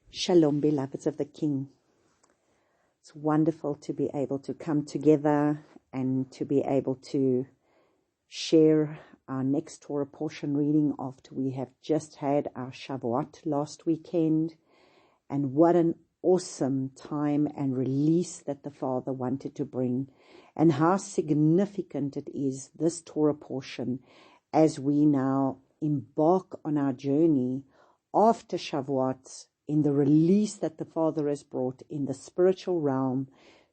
Shalom, beloveds of the King. It's wonderful to be able to come together and to be able to share our next Torah portion reading after we have just had our Shavuot last weekend. And what an awesome time and release that the Father wanted to bring, and how significant it is, this Torah portion, as we now embark on our journey after Shavuot, in the release that the Father has brought in the spiritual realm,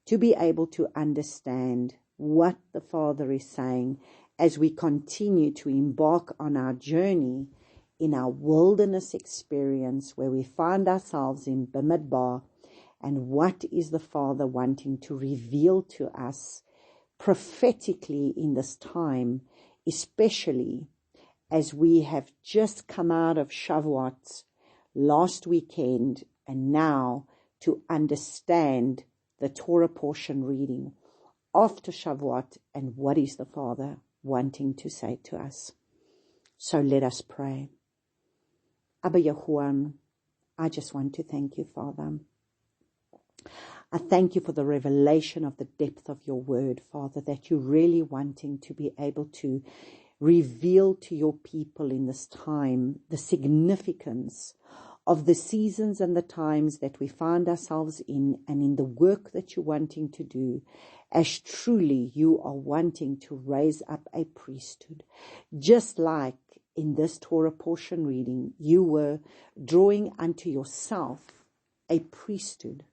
to be able to understand what the Father is saying as we continue to embark on our journey in our wilderness experience where we find ourselves in Bimidbar, and what is the Father wanting to reveal to us prophetically in this time, especially as we have just come out of Shavuot last weekend, and now to understand the Torah portion reading after Shavuot and what is the Father wanting to say to us. So let us pray. Abba Yahuwah, I just want to thank you, Father. I thank you for the revelation of the depth of your word, Father, that you're really wanting to be able to reveal to your people in this time the significance of the seasons and the times that we find ourselves in, and in the work that you're wanting to do, as truly you are wanting to raise up a priesthood. Just like in this Torah portion reading, you were drawing unto yourself a priesthood,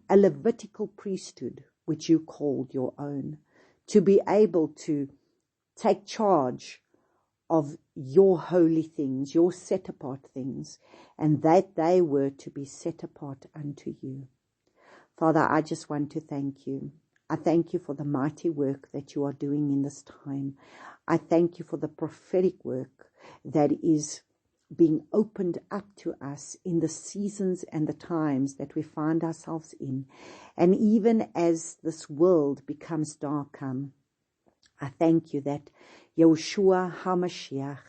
a Levitical priesthood, which you called your own, to be able to take charge of your holy things, your set apart things, and that they were to be set apart unto you. Father, I just want to thank you. I thank you for the mighty work that you are doing in this time. I thank you for the prophetic work that is being opened up to us in the seasons and the times that we find ourselves in. And even as this world becomes darker, I thank you that Yahushua HaMashiach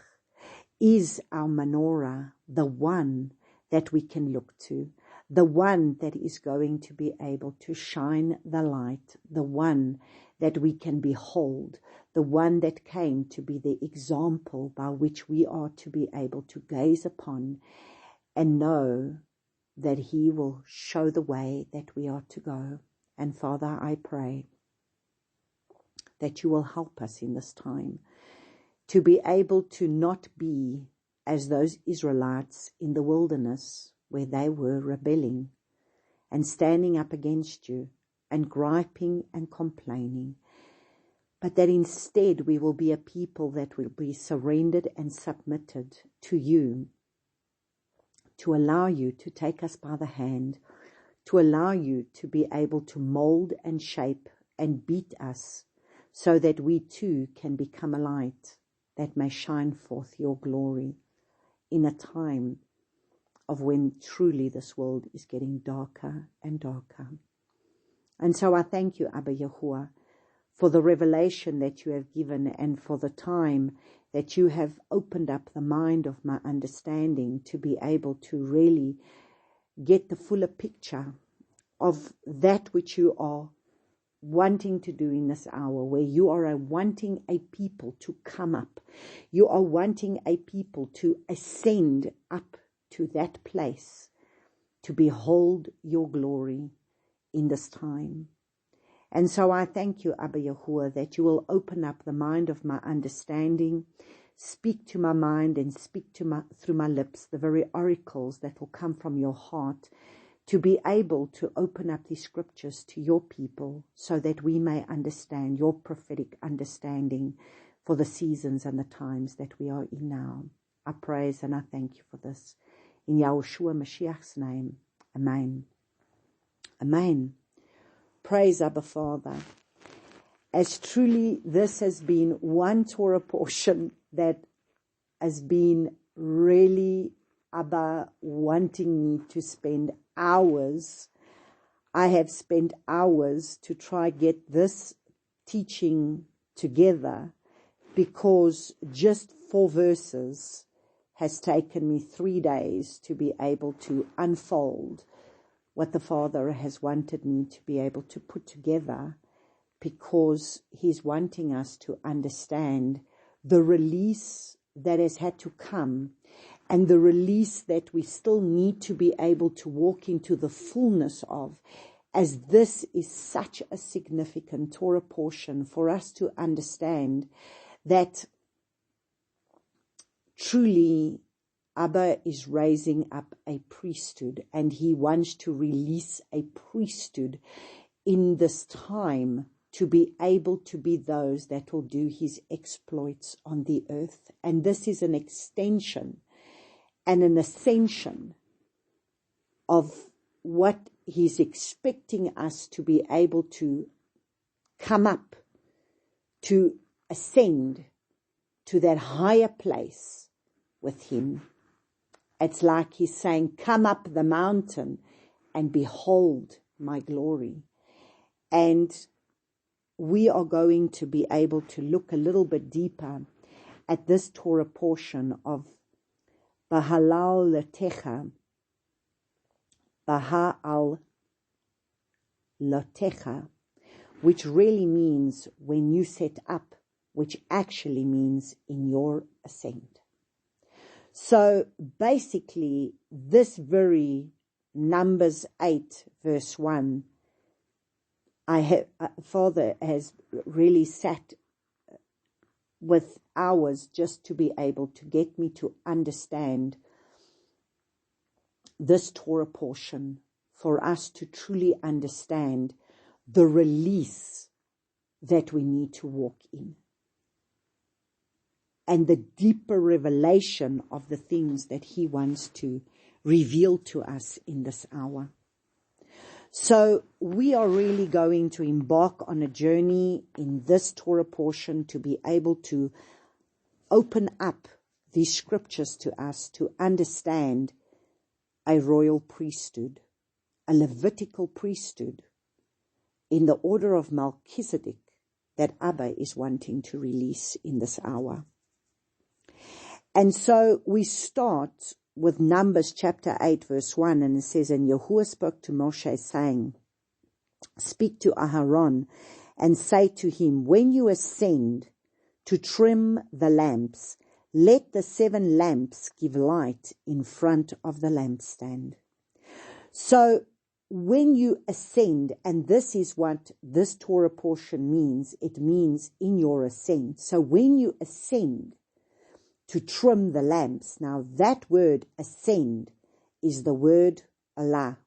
is our menorah, the one that we can look to, the one that is going to be able to shine the light, the one that we can behold, the one that came to be the example by which we are to be able to gaze upon and know that he will show the way that we are to go. And Father, I pray that you will help us in this time to be able to not be as those Israelites in the wilderness where they were rebelling and standing up against you and griping and complaining, but that instead we will be a people that will be surrendered and submitted to you, to allow you to take us by the hand, to allow you to be able to mold and shape and beat us, so that we too can become a light that may shine forth your glory in a time of when truly this world is getting darker and darker. And so I thank you, Abba Yahuwah, for the revelation that you have given, and for the time that you have opened up the mind of my understanding to be able to really get the fuller picture of that which you are wanting to do in this hour, where you are wanting a people to come up. You are wanting a people to ascend up to that place, to behold your glory in this time. And so I thank you, Abba Yahuwah, that you will open up the mind of my understanding, speak to my mind and speak to through my lips the very oracles that will come from your heart, to be able to open up these scriptures to your people so that we may understand your prophetic understanding for the seasons and the times that we are in now. I praise and I thank you for this. In Yahushua Mashiach's name, Amen. Amen. Praise Abba Father. As truly this has been one Torah portion that has been really Abba wanting me to spend hours. I have spent hours to try get this teaching together, because just 4 verses has taken me 3 days to be able to unfold what the Father has wanted me to be able to put together, because He's wanting us to understand the release that has had to come, and the release that we still need to be able to walk into the fullness of, as this is such a significant Torah portion for us to understand that truly Abba is raising up a priesthood, and He wants to release a priesthood in this time to be able to be those that will do His exploits on the earth. And this is an extension and an ascension of what He's expecting us to be able to come up, to ascend to that higher place with Him. It's like He's saying, come up the mountain and behold my glory. And we are going to be able to look a little bit deeper at this Torah portion of Behaalotecha which really means when you set up, which actually means in your ascent. So basically, this very Numbers 8 verse 1, Father has really sat with hours just to be able to get me to understand this Torah portion, for us to truly understand the release that we need to walk in, and the deeper revelation of the things that He wants to reveal to us in this hour. So we are really going to embark on a journey in this Torah portion to be able to open up these scriptures to us to understand a royal priesthood, a Levitical priesthood in the order of Melchizedek that Abba is wanting to release in this hour. And so we start with Numbers chapter 8 verse 1, and it says, and Yahuwah spoke to Moshe, saying, speak to Aharon and say to him, when you ascend to trim the lamps, let the 7 lamps give light in front of the lampstand. So when you ascend, and this is what this Torah portion means, it means in your ascent. So when you ascend to trim the lamps, now that word ascend is the word Allah.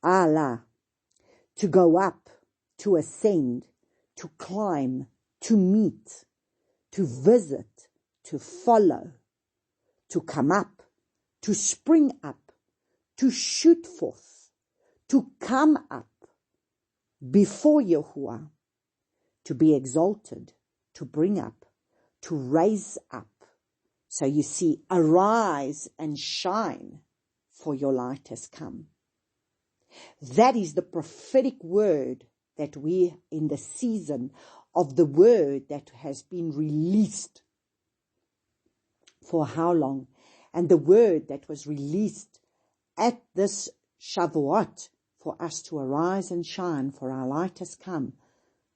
Allah, to go up, to ascend, to climb, to meet, to visit, to follow, to come up, to spring up, to shoot forth, to come up before Yahuwah, to be exalted, to bring up, to raise up. So you see, arise and shine, for your light has come. That is the prophetic word that we, in the season of the word that has been released. For how long? And the word that was released at this Shavuot, for us to arise and shine, for our light has come,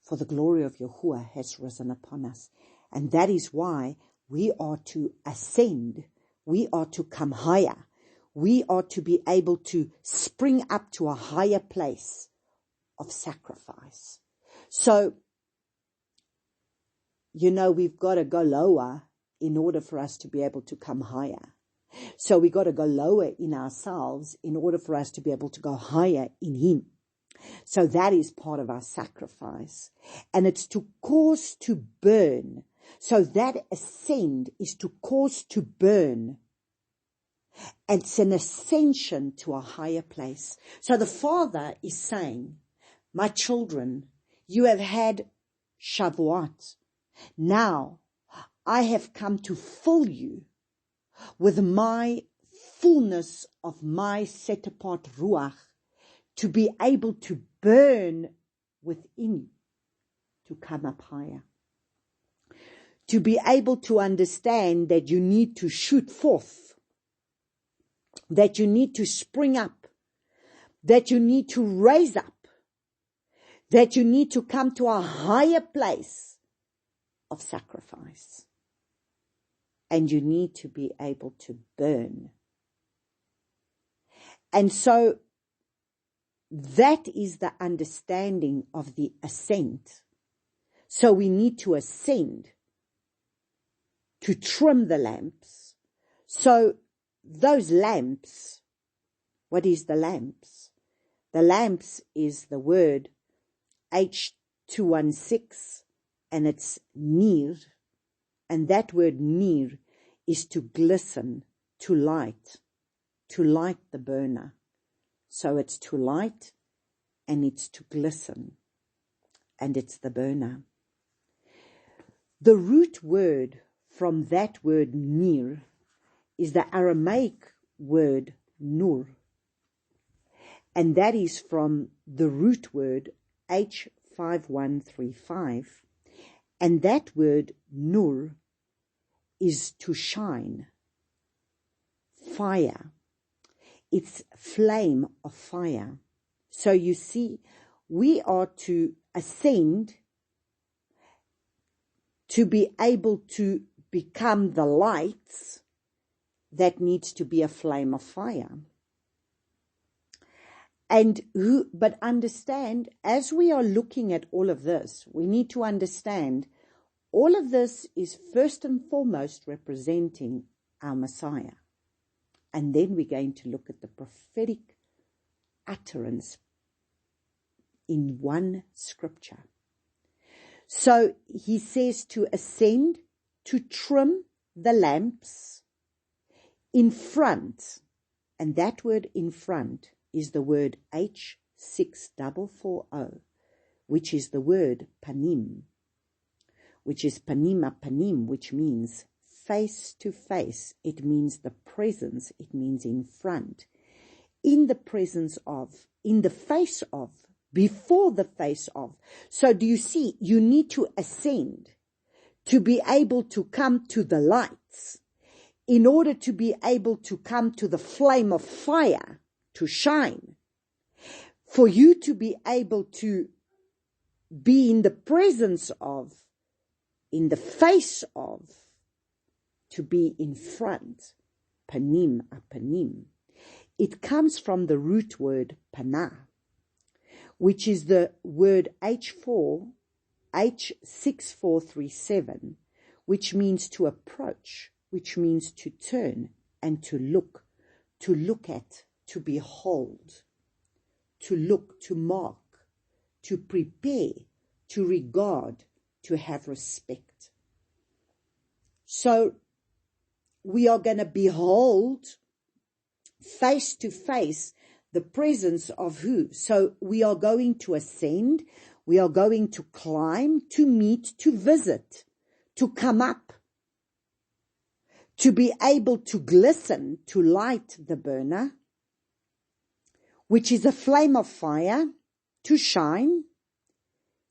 for the glory of Yahuwah has risen upon us. And that is why we are to ascend. We are to come higher. We are to be able to spring up to a higher place of sacrifice. So, we've got to go lower in order for us to be able to come higher. So we got to go lower in ourselves in order for us to be able to go higher in Him. So that is part of our sacrifice. And it's to cause to burn. So that ascend is to cause to burn. And it's an ascension to a higher place. So the Father is saying, my children, you have had Shavuot. Now I have come to fill you with my fullness of my set apart Ruach, to be able to burn within you, to come up higher, to be able to understand that you need to shoot forth, that you need to spring up, that you need to raise up, that you need to come to a higher place of sacrifice. And you need to be able to burn. And so that is the understanding of the ascent. So we need to ascend to trim the lamps. So those lamps, what is the lamps? The lamps is the word H216, and it's near. And that word near is to glisten, to light the burner. So it's to light and it's to glisten, and it's the burner. The root word from that word near is the Aramaic word nur, and that is from the root word H5135, and that word nur is to shine, fire. It's flame of fire. So you see, we are to ascend to be able to become the lights that needs to be a flame of fire. But understand, as we are looking at all of this, we need to understand all of this is first and foremost representing our Messiah. And then we're going to look at the prophetic utterance in one scripture. So he says to ascend, to trim the lamps in front. And that word in front is the word H6440, which is the word panim, which is panima panim, which means face to face. It means the presence. It means in front, in the presence of, in the face of, before the face of. So do you see, you need to ascend to be able to come to the lights, in order to be able to come to the flame of fire, to shine, for you to be able to be in the presence of, in the face of, to be in front, panim apanim. It comes from the root word panah, which is the word H6437, which means to approach, which means to turn and to look at, to behold, to look, to mark, to prepare, to regard, to have respect. So we are going to behold face to face the presence of who? So we are going to ascend, we are going to climb, to meet, to visit, to come up, to be able to glisten, to light the burner, which is a flame of fire, to shine,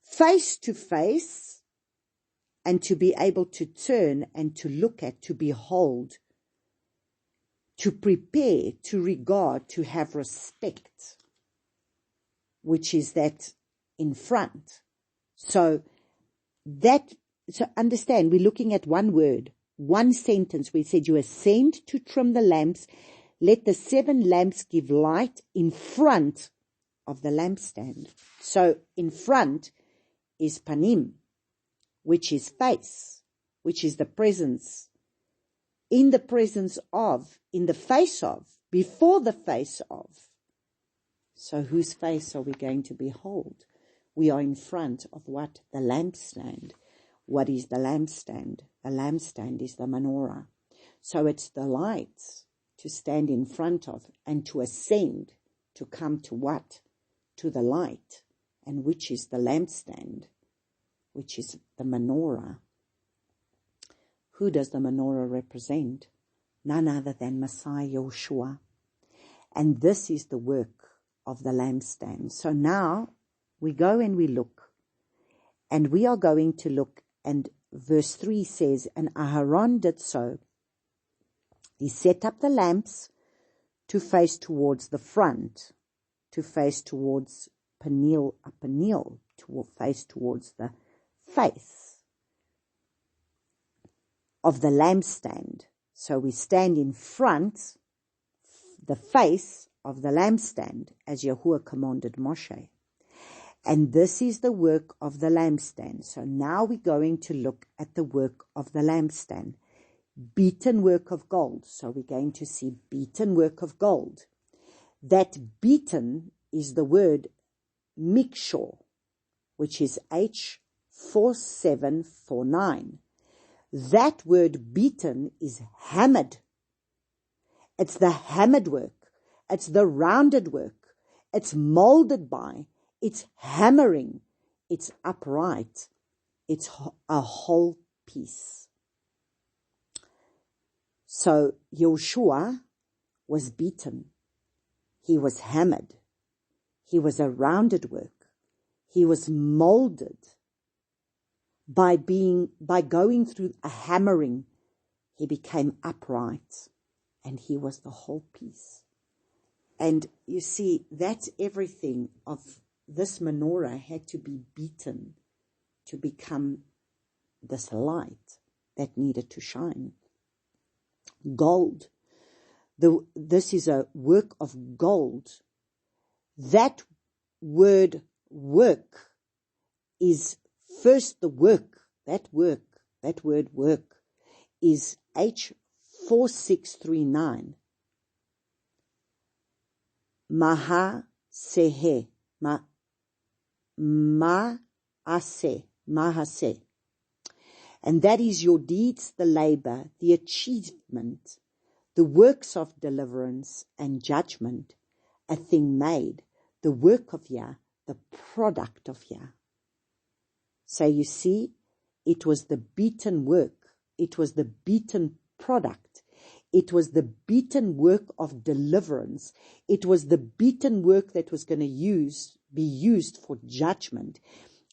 face to face, and to be able to turn and to look at, to behold, to prepare, to regard, to have respect, which is that in front. So understand, we're looking at one word, one sentence. We said you ascend to trim the lamps. Let the 7 lamps give light in front of the lampstand. So in front is panim, which is face, which is the presence, in the presence of, in the face of, before the face of. So whose face are we going to behold? We are in front of what? The lampstand. What is the lampstand? The lampstand is the menorah. So it's the lights to stand in front of and to ascend, to come to what? To the light, and which is the lampstand, which is the menorah. Who does the menorah represent? None other than Messiah Yeshua. And this is the work of the lampstand. So now we go and we look, and we are going to look, and verse 3 says, and Aharon did so. He set up the lamps to face towards the front, to face towards Peniel, to face towards the face of the lampstand. So we stand in front, the face of the lampstand, as Yahuwah commanded Moshe. And this is the work of the lampstand. So now we're going to look at the work of the lampstand. Beaten work of gold. So we're going to see beaten work of gold. That beaten is the word mikshor, which is H4749. That word beaten is hammered. It's the hammered work. It's the rounded work. It's molded by. It's hammering. It's upright. It's a whole piece. So Yoshua was beaten. He was hammered. He was a rounded work. He was molded by going through a hammering. He became upright, and he was the whole piece. And you see, that's everything of this menorah had to be beaten to become this light that needed to shine. Gold. This is a work of gold. That word work is first the work. That word work is H4639. Mahaseh. Mahaseh. And that is your deeds, the labor, the achievement, the works of deliverance and judgment, a thing made, the work of Yah, the product of Yah. So you see, it was the beaten work. It was the beaten product. It was the beaten work of deliverance. It was the beaten work that was going to be used for judgment.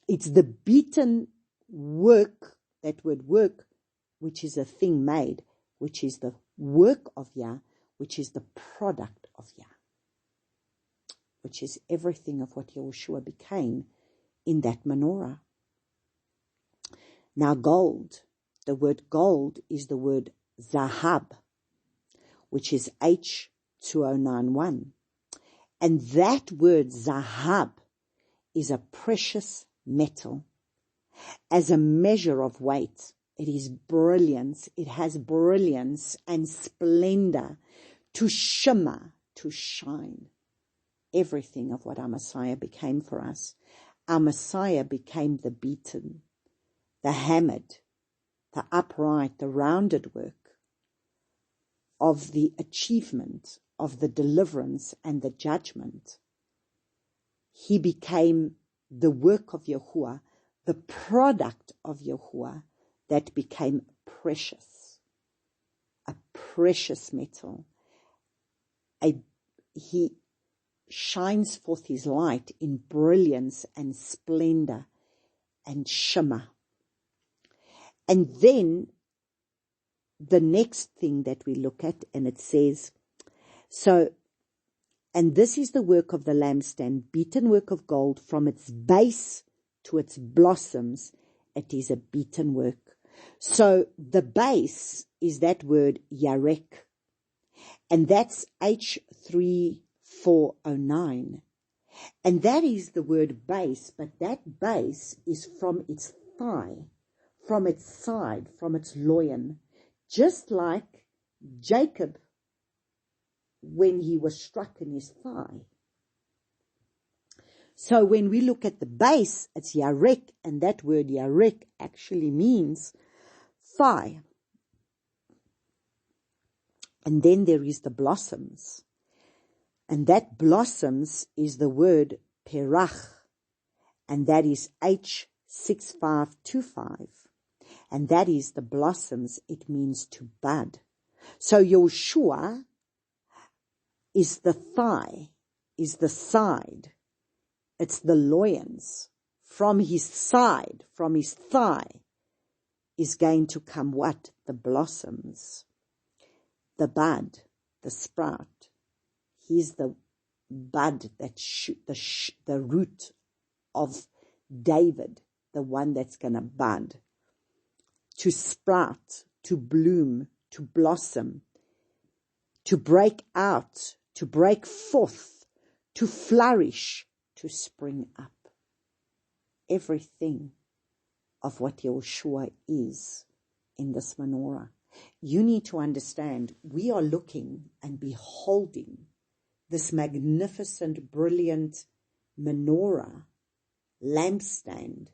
It's the beaten work, that word work, which is a thing made, which is the work of Yah, which is the product of Yah, which is everything of what Yahushua became in that menorah. Now gold, the word gold is the word zahab, which is H2091. And that word zahab is a precious metal. As a measure of weight, it is brilliance. It has brilliance and splendor to shimmer, to shine. Everything of what our Messiah became for us. Our Messiah became the beaten, the hammered, the upright, the rounded work of the achievement of the deliverance and the judgment. He became the work of Yahuwah, the product of Yahuwah that became precious, a precious metal. He shines forth his light in brilliance and splendor and shimmer. And then the next thing that we look at, and it says, and this is the work of the lampstand, beaten work of gold from its base to its blossoms. It is a beaten work. So the base is that word yarek, and that's H3409. And that is the word base, but that base is from its thigh, from its side, from its loin, just like Jacob when he was struck in his thigh. So when we look at the base, it's yarek, and that word yarek actually means thigh. And then there is the blossoms. And that blossoms is the word perach, and that is H6525. And that is the blossoms. It means to bud. So Yoshua is the thigh, is the side. It's the loins. From his side, from his thigh, is going to come what? The blossoms, the bud, the sprout. He's the bud that the root of David, the one that's going to bud, to sprout, to bloom, to blossom, to break out, to break forth, to flourish, to spring up. Everything of what Yahushua is in this menorah. You need to understand, we are looking and beholding this magnificent, brilliant menorah, lampstand,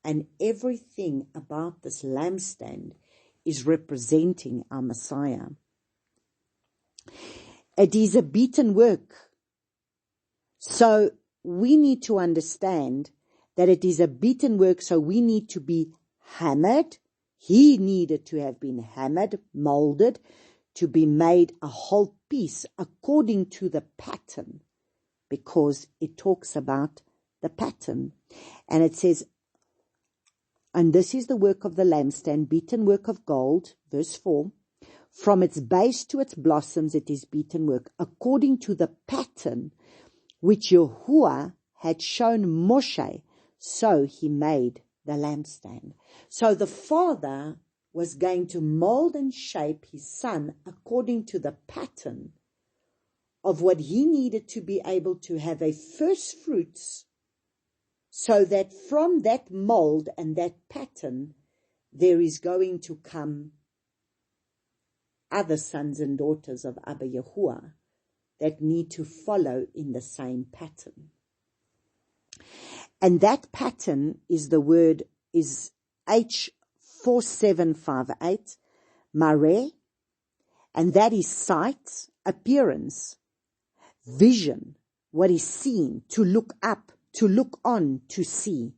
and everything about this lampstand is representing our Messiah. It is a beaten work. So we need to understand that it is a beaten work, so we need to be hammered. He needed to have been hammered, molded, to be made a whole piece according to the pattern, because it talks about the pattern. And it says, and this is the work of the lampstand, beaten work of gold, verse 4. From its base to its blossoms it is beaten work, according to the pattern which Yahuwah had shown Moshe, so he made the lampstand. So the Father was going to mold and shape his Son according to the pattern of what he needed to be able to have a first fruits, so that from that mold and that pattern there is going to come other sons and daughters of Abba Yahuwah that need to follow in the same pattern. And that pattern is the word, is H4758, Mareh, and that is sight, appearance, vision, what is seen, to look up, to look on, to see.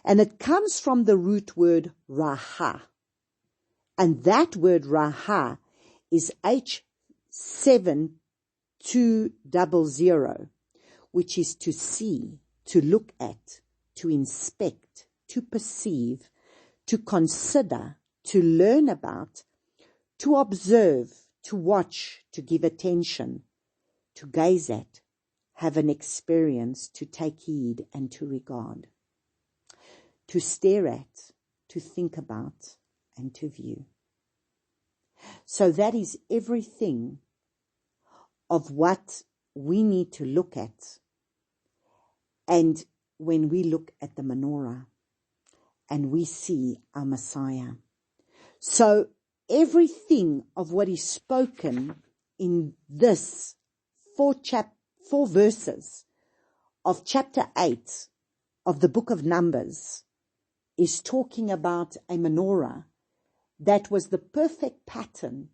And it comes from the root word raha. And that word raha is H7200, which is to see, to look at, to inspect, to perceive, to consider, to learn about, to observe, to watch, to give attention, to gaze at, have an experience, to take heed and to regard, to stare at, to think about, and to view. So that is everything of what we need to look at. And when we look at the menorah and we see our Messiah. So everything of what is spoken in this four verses of chapter 8 of the book of Numbers is talking about a menorah that was the perfect pattern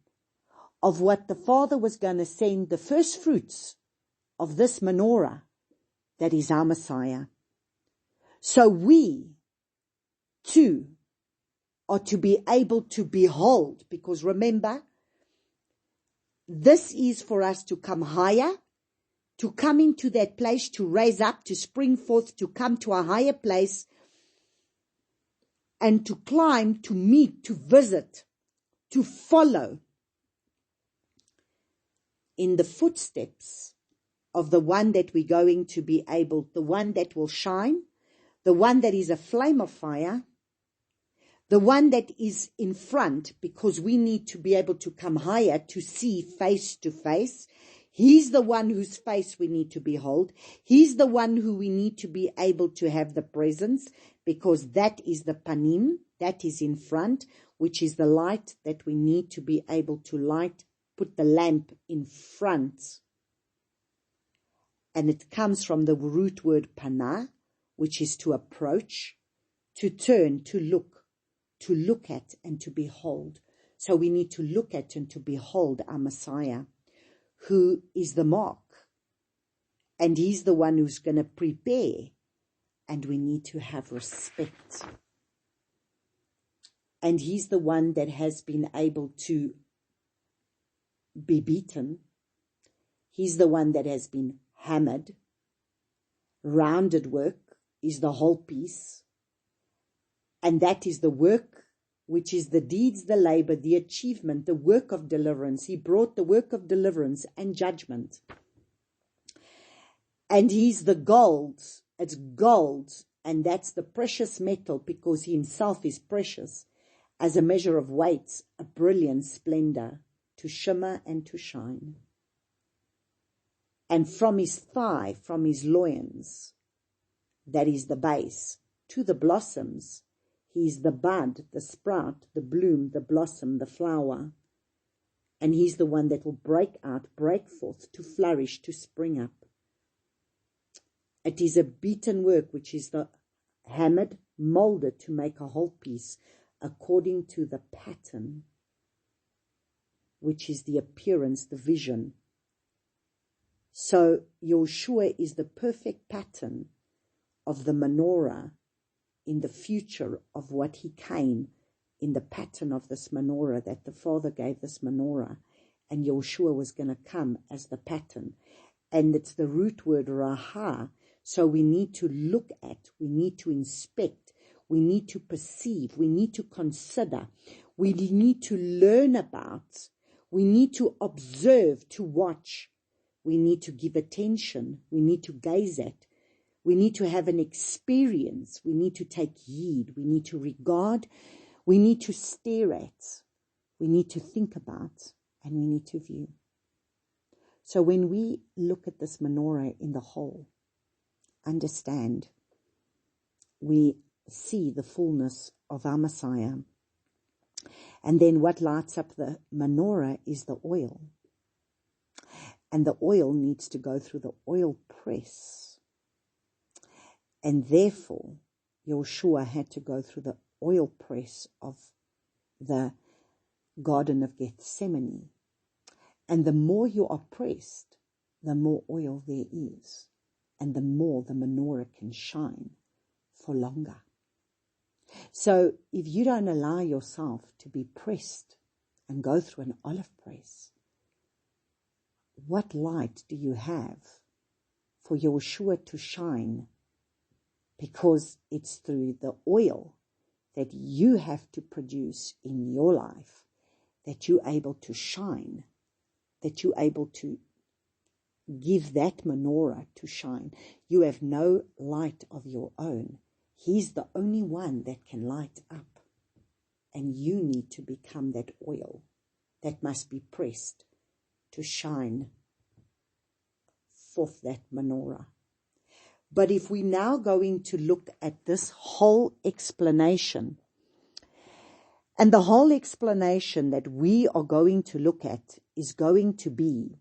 of what the Father was going to send, the first fruits of this menorah that is our Messiah. So we too are to be able to behold, because remember, this is for us to come higher, to come into that place, to raise up, to spring forth, to come to a higher place, and to climb, to meet, to visit, to follow in the footsteps of the one that we're going to be able, the one that will shine, the one that is a flame of fire, the one that is in front, because we need to be able to come higher to see face to face. He's the one whose face we need to behold. He's the one who we need to be able to have the presence, because that is the panim, that is in front, which is the light that we need to be able to light, put the lamp in front. And it comes from the root word panah, which is to approach, to turn, to look at and to behold. So we need to look at and to behold our Messiah, who is the mark. And he's the one who's going to prepare. And we need to have respect. And he's the one that has been able to be beaten. He's the one that has been hammered. Rounded work is the whole piece. And that is the work which is the deeds, the labor, the achievement, the work of deliverance. He brought the work of deliverance and judgment. And he's the gold. It's gold, and that's the precious metal, because he himself is precious, as a measure of weight, a brilliant splendor, to shimmer and to shine. And from his thigh, from his loins, that is the base, to the blossoms, he is the bud, the sprout, the bloom, the blossom, the flower. And he's the one that will break out, break forth, to flourish, to spring up. It is a beaten work, which is the hammered, molded to make a whole piece, according to the pattern, which is the appearance, the vision. So Yahushua is the perfect pattern of the menorah in the future of what he came in the pattern of this menorah, that the Father gave this menorah, and Yahushua was going to come as the pattern. And it's the root word raha. So we need to look at, we need to inspect, we need to perceive, we need to consider, we need to learn about, we need to observe, to watch, we need to give attention, we need to gaze at, we need to have an experience, we need to take heed, we need to regard, we need to stare at, we need to think about, and we need to view. So when we look at this menorah in the whole, understand, we see the fullness of our Messiah. And then what lights up the menorah is the oil. And the oil needs to go through the oil press. And therefore, Yahushua had to go through the oil press of the Garden of Gethsemane. And the more you are pressed, the more oil there is. And the more the menorah can shine for longer. So if you don't allow yourself to be pressed and go through an olive press, what light do you have for Yahushua to shine? Because it's through the oil that you have to produce in your life that you're able to shine, that you're able to give that menorah to shine. You have no light of your own. He's the only one that can light up. And you need to become that oil that must be pressed to shine forth that menorah. But if we're now going to look at this whole explanation, and the whole explanation that we are going to look at is going to be,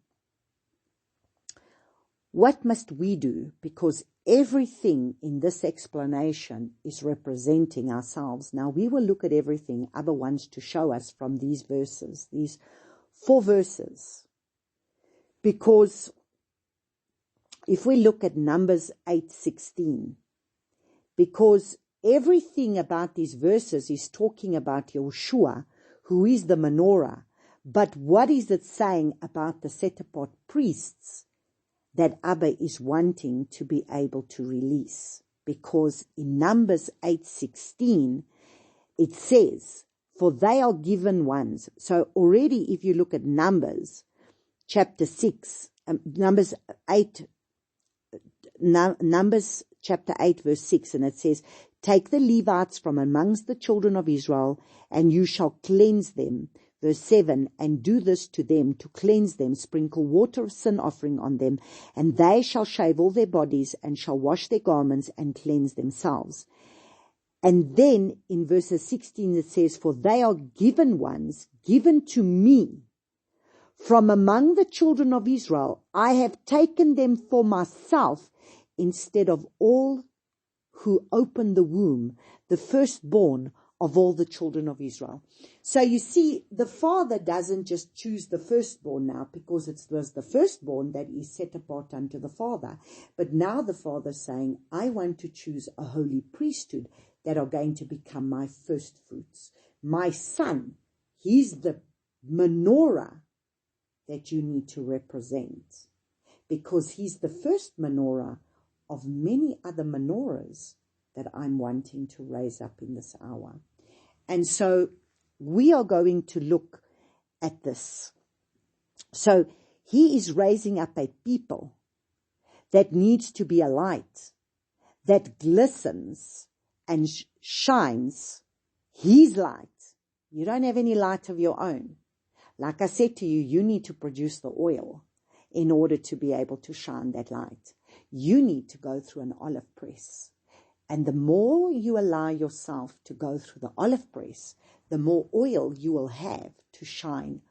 what must we do? Because everything in this explanation is representing ourselves. Now, we will look at everything other ones to show us from these verses, these 4 verses. Because if we look at Numbers 8:16, because everything about these verses is talking about Yahushua, who is the menorah. But what is it saying about the set-apart priests that Abba is wanting to be able to release? Because in Numbers 8:16, it says, for they are given ones. So already if you look at Numbers chapter 6, Numbers chapter 8 verse 6, and it says, take the Levites from amongst the children of Israel, and you shall cleanse them. Verse 7, and do this to them, to cleanse them, sprinkle water of sin offering on them, and they shall shave all their bodies, and shall wash their garments, and cleanse themselves. And then in verses 16 it says, for they are given ones, given to me. From among the children of Israel, I have taken them for myself, instead of all who open the womb, the firstborn of all the children of Israel. So you see, the Father doesn't just choose the firstborn now, because it was the firstborn that is set apart unto the Father. But now the Father's saying, I want to choose a holy priesthood that are going to become my first fruits. My son, he's the menorah that you need to represent, because he's the first menorah of many other menorahs that I'm wanting to raise up in this hour. And so we are going to look at this. So he is raising up a people that needs to be a light, that glistens and shines his light. You don't have any light of your own. Like I said to you, you need to produce the oil in order to be able to shine that light. You need to go through an olive press. And the more you allow yourself to go through the olive press, the more oil you will have to shine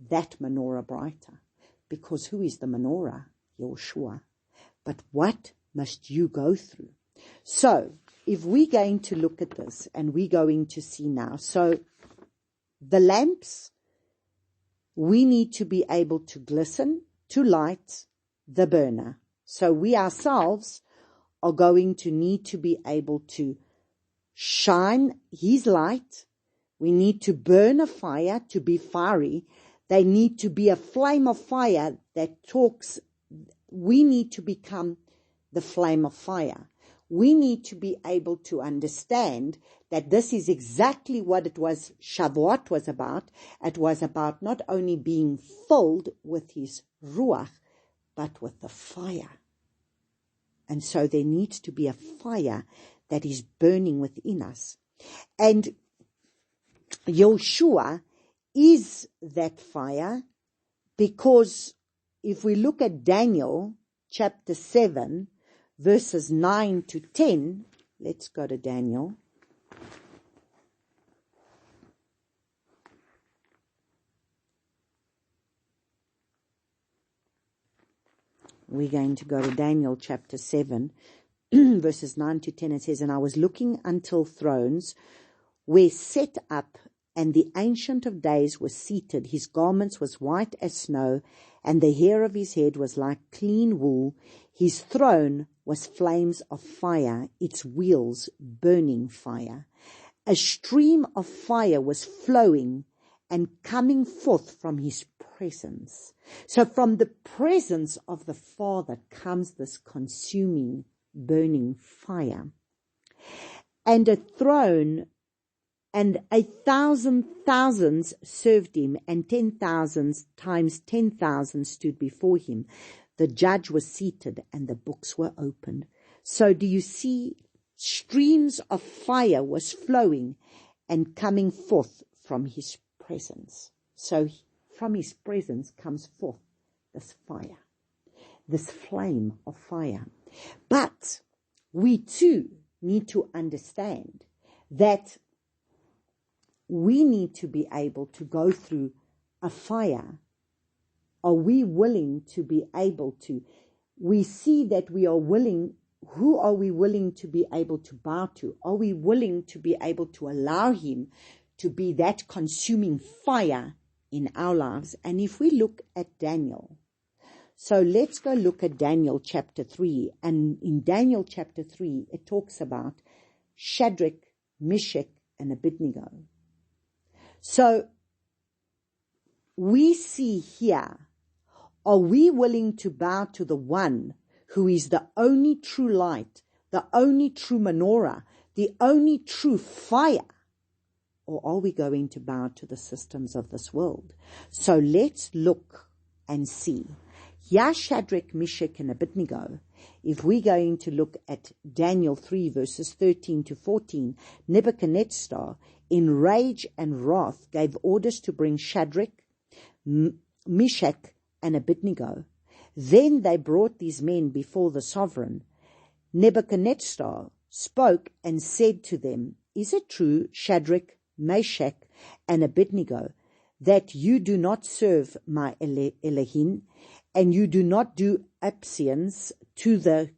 that menorah brighter. Because who is the menorah? Yeshua. But what must you go through? So, if we're going to look at this, and we're going to see now, so the lamps, we need to be able to glisten, to light the burner. So we ourselves are going to need to be able to shine his light. We need to burn a fire to be fiery. They need to be a flame of fire that talks. We need to become the flame of fire. We need to be able to understand that this is exactly what it was, Shavuot was about. It was about not only being filled with his ruach, but with the fire. And so there needs to be a fire that is burning within us. And Yeshua is that fire, because if we look at Daniel chapter 7, verses 9 to 10, let's go to Daniel. We're going to go to Daniel chapter 7, verses 9 to 10. It says, "And I was looking until thrones were set up, and the Ancient of Days was seated. His garments was white as snow, and the hair of his head was like clean wool. His throne was flames of fire, its wheels burning fire. A stream of fire was flowing and coming forth from his presence." So from the presence of the Father comes this consuming, burning fire. "And a throne, and 1,000 thousands served him, and 10,000 times 10,000 stood before him. The judge was seated, and the books were opened." So do you see, streams of fire was flowing and coming forth from his presence. So from his presence comes forth this fire, this flame of fire. But we too need to understand that we need to be able to go through a fire. Are we willing to be able to? We see that we are willing. Who are we willing to be able to bow to? Are we willing to be able to allow him to be that consuming fire in our lives? And if we look at Daniel, so let's go look at Daniel chapter 3. And in Daniel chapter 3, it talks about Shadrach, Meshach, and Abednego. So we see here, are we willing to bow to the one who is the only true light, the only true menorah, the only true fire? Or are we going to bow to the systems of this world? So let's look and see. Here, Shadrach, Meshach, and Abednego. If we're going to look at Daniel 3, verses 13 to 14, Nebuchadnezzar, in rage and wrath, gave orders to bring Shadrach, Meshach, and Abednego. Then they brought these men before the sovereign. Nebuchadnezzar spoke and said to them, "Is it true, Shadrach, Meshach, and Abednego, that you do not serve my Elohim, and you do not do obeisance to the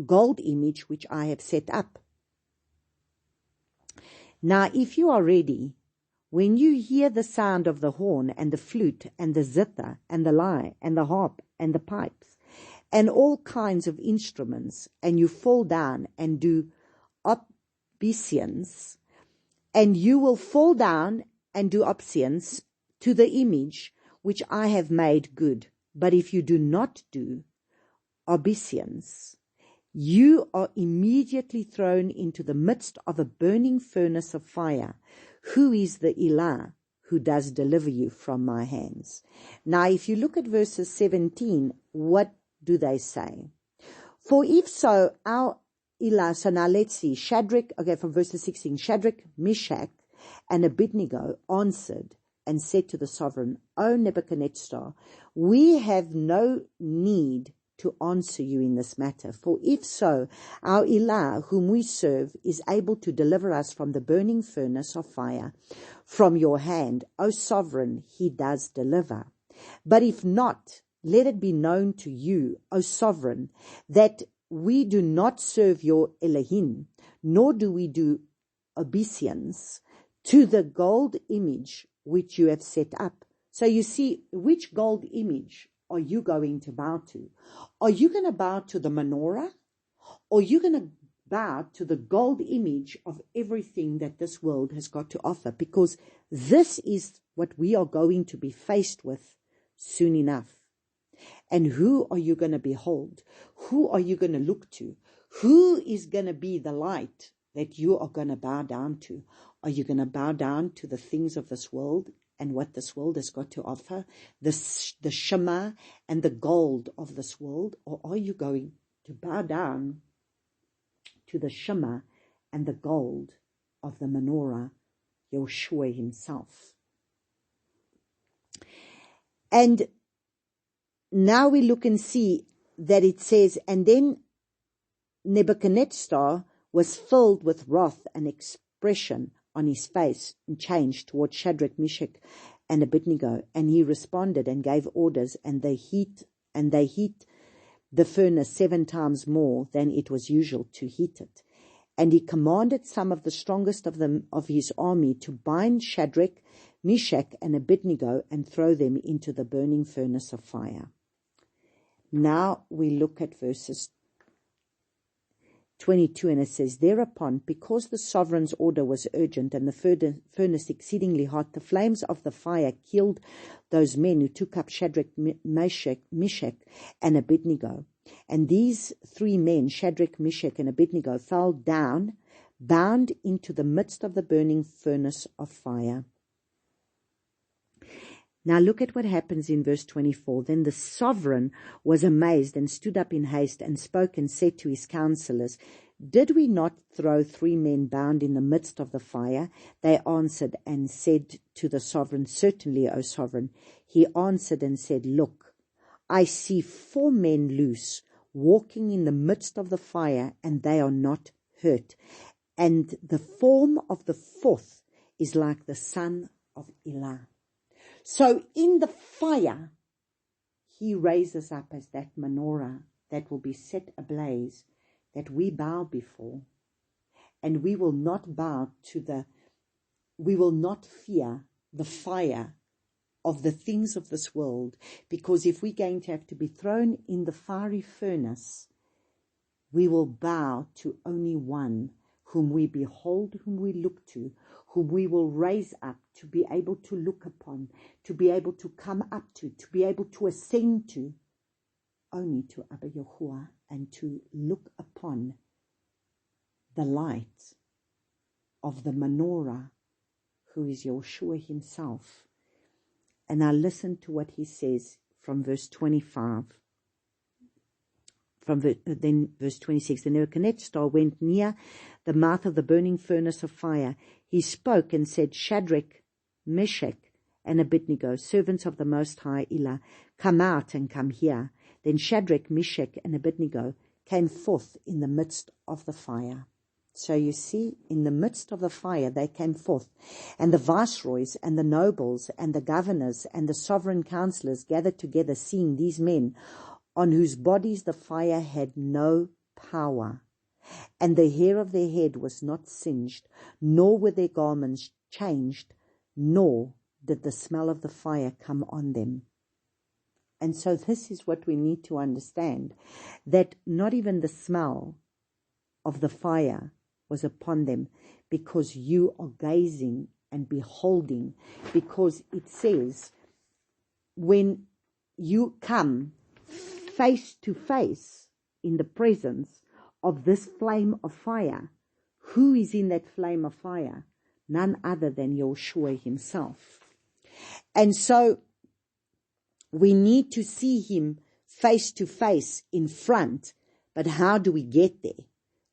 gold image which I have set up?" Now, if you are ready, when you hear the sound of the horn and the flute and the zither and the lyre and the harp and the pipes and all kinds of instruments, and you fall down and do obeisance, and you will fall down and do obeisance to the image which I have made good. But if you do not do obeisance, you are immediately thrown into the midst of a burning furnace of fire, Who is the Elah who does deliver you from my hands? Now, if you look at verses 17, what do they say? For if so, our Elah, so now let's see, Shadrach, okay, from verses 16, Shadrach, Meshach, and Abednego answered and said to the sovereign, O Nebuchadnezzar, we have no need to answer you in this matter. For if so, our Elah, whom we serve, is able to deliver us from the burning furnace of fire from your hand. O sovereign, he does deliver. But if not, let it be known to you, O sovereign, that we do not serve your Elohim, nor do we do obeisance to the gold image which you have set up. So you see, which gold image are you going to bow to? Are you going to bow to the menorah? Or are you going to bow to the gold image of everything that this world has got to offer? Because this is what we are going to be faced with soon enough. And who are you going to behold? Who are you going to look to? Who is going to be the light that you are going to bow down to? Are you going to bow down to the things of this world and what this world has got to offer, the shimmer and the gold of this world? Or are you going to bow down to the shimmer and the gold of the menorah, Yeshua himself? And now we look and see that it says, and then Nebuchadnezzar was filled with wrath, and expression on his face and changed towards Shadrach, Meshach, and Abednego. And he responded and gave orders, and they heat the furnace 7 times more than it was usual to heat it. And he commanded some of the strongest of his army to bind Shadrach, Meshach, and Abednego and throw them into the burning furnace of fire. Now we look at verses 22, and it says, thereupon, because the sovereign's order was urgent and the furnace exceedingly hot, the flames of the fire killed those men who took up Shadrach, Meshach, and Abednego. And these 3 men, Shadrach, Meshach, and Abednego, fell down, bound into the midst of the burning furnace of fire. Now look at what happens in verse 24. Then the sovereign was amazed and stood up in haste and spoke and said to his counselors, did we not throw 3 men bound in the midst of the fire? They answered and said to the sovereign, certainly, O sovereign. He answered and said, look, I see 4 men loose, walking in the midst of the fire, and they are not hurt. And the form of the 4th is like the son of Elah. So in the fire, he raises up as that menorah that will be set ablaze, that we bow before. And we will not fear the fire of the things of this world, because if we're going to have to be thrown in the fiery furnace, we will bow to only one whom we behold, whom we look to, whom we will raise up to be able to look upon, to be able to come up to be able to ascend to, only to Abba Yahuwah, and to look upon the light of the menorah, who is Yeshua himself. And now listen to what he says from verse 25. Then verse 26, the Nebuchadnezzar went near the mouth of the burning furnace of fire. He spoke and said, Shadrach, Meshach, and Abednego, servants of the Most High Elah, come out and come here. Then Shadrach, Meshach, and Abednego came forth in the midst of the fire. So you see, in the midst of the fire they came forth, and the viceroys and the nobles and the governors and the sovereign counselors gathered together, seeing these men on whose bodies the fire had no power, and the hair of their head was not singed, nor were their garments changed, nor did the smell of the fire come on them. And so this is what we need to understand, that not even the smell of the fire was upon them, because you are gazing and beholding, because it says, when you come face to face in the presence of this flame of fire, who is in that flame of fire? none other than Yeshua himself. And so we need to see him face to face in front. But how do we get there?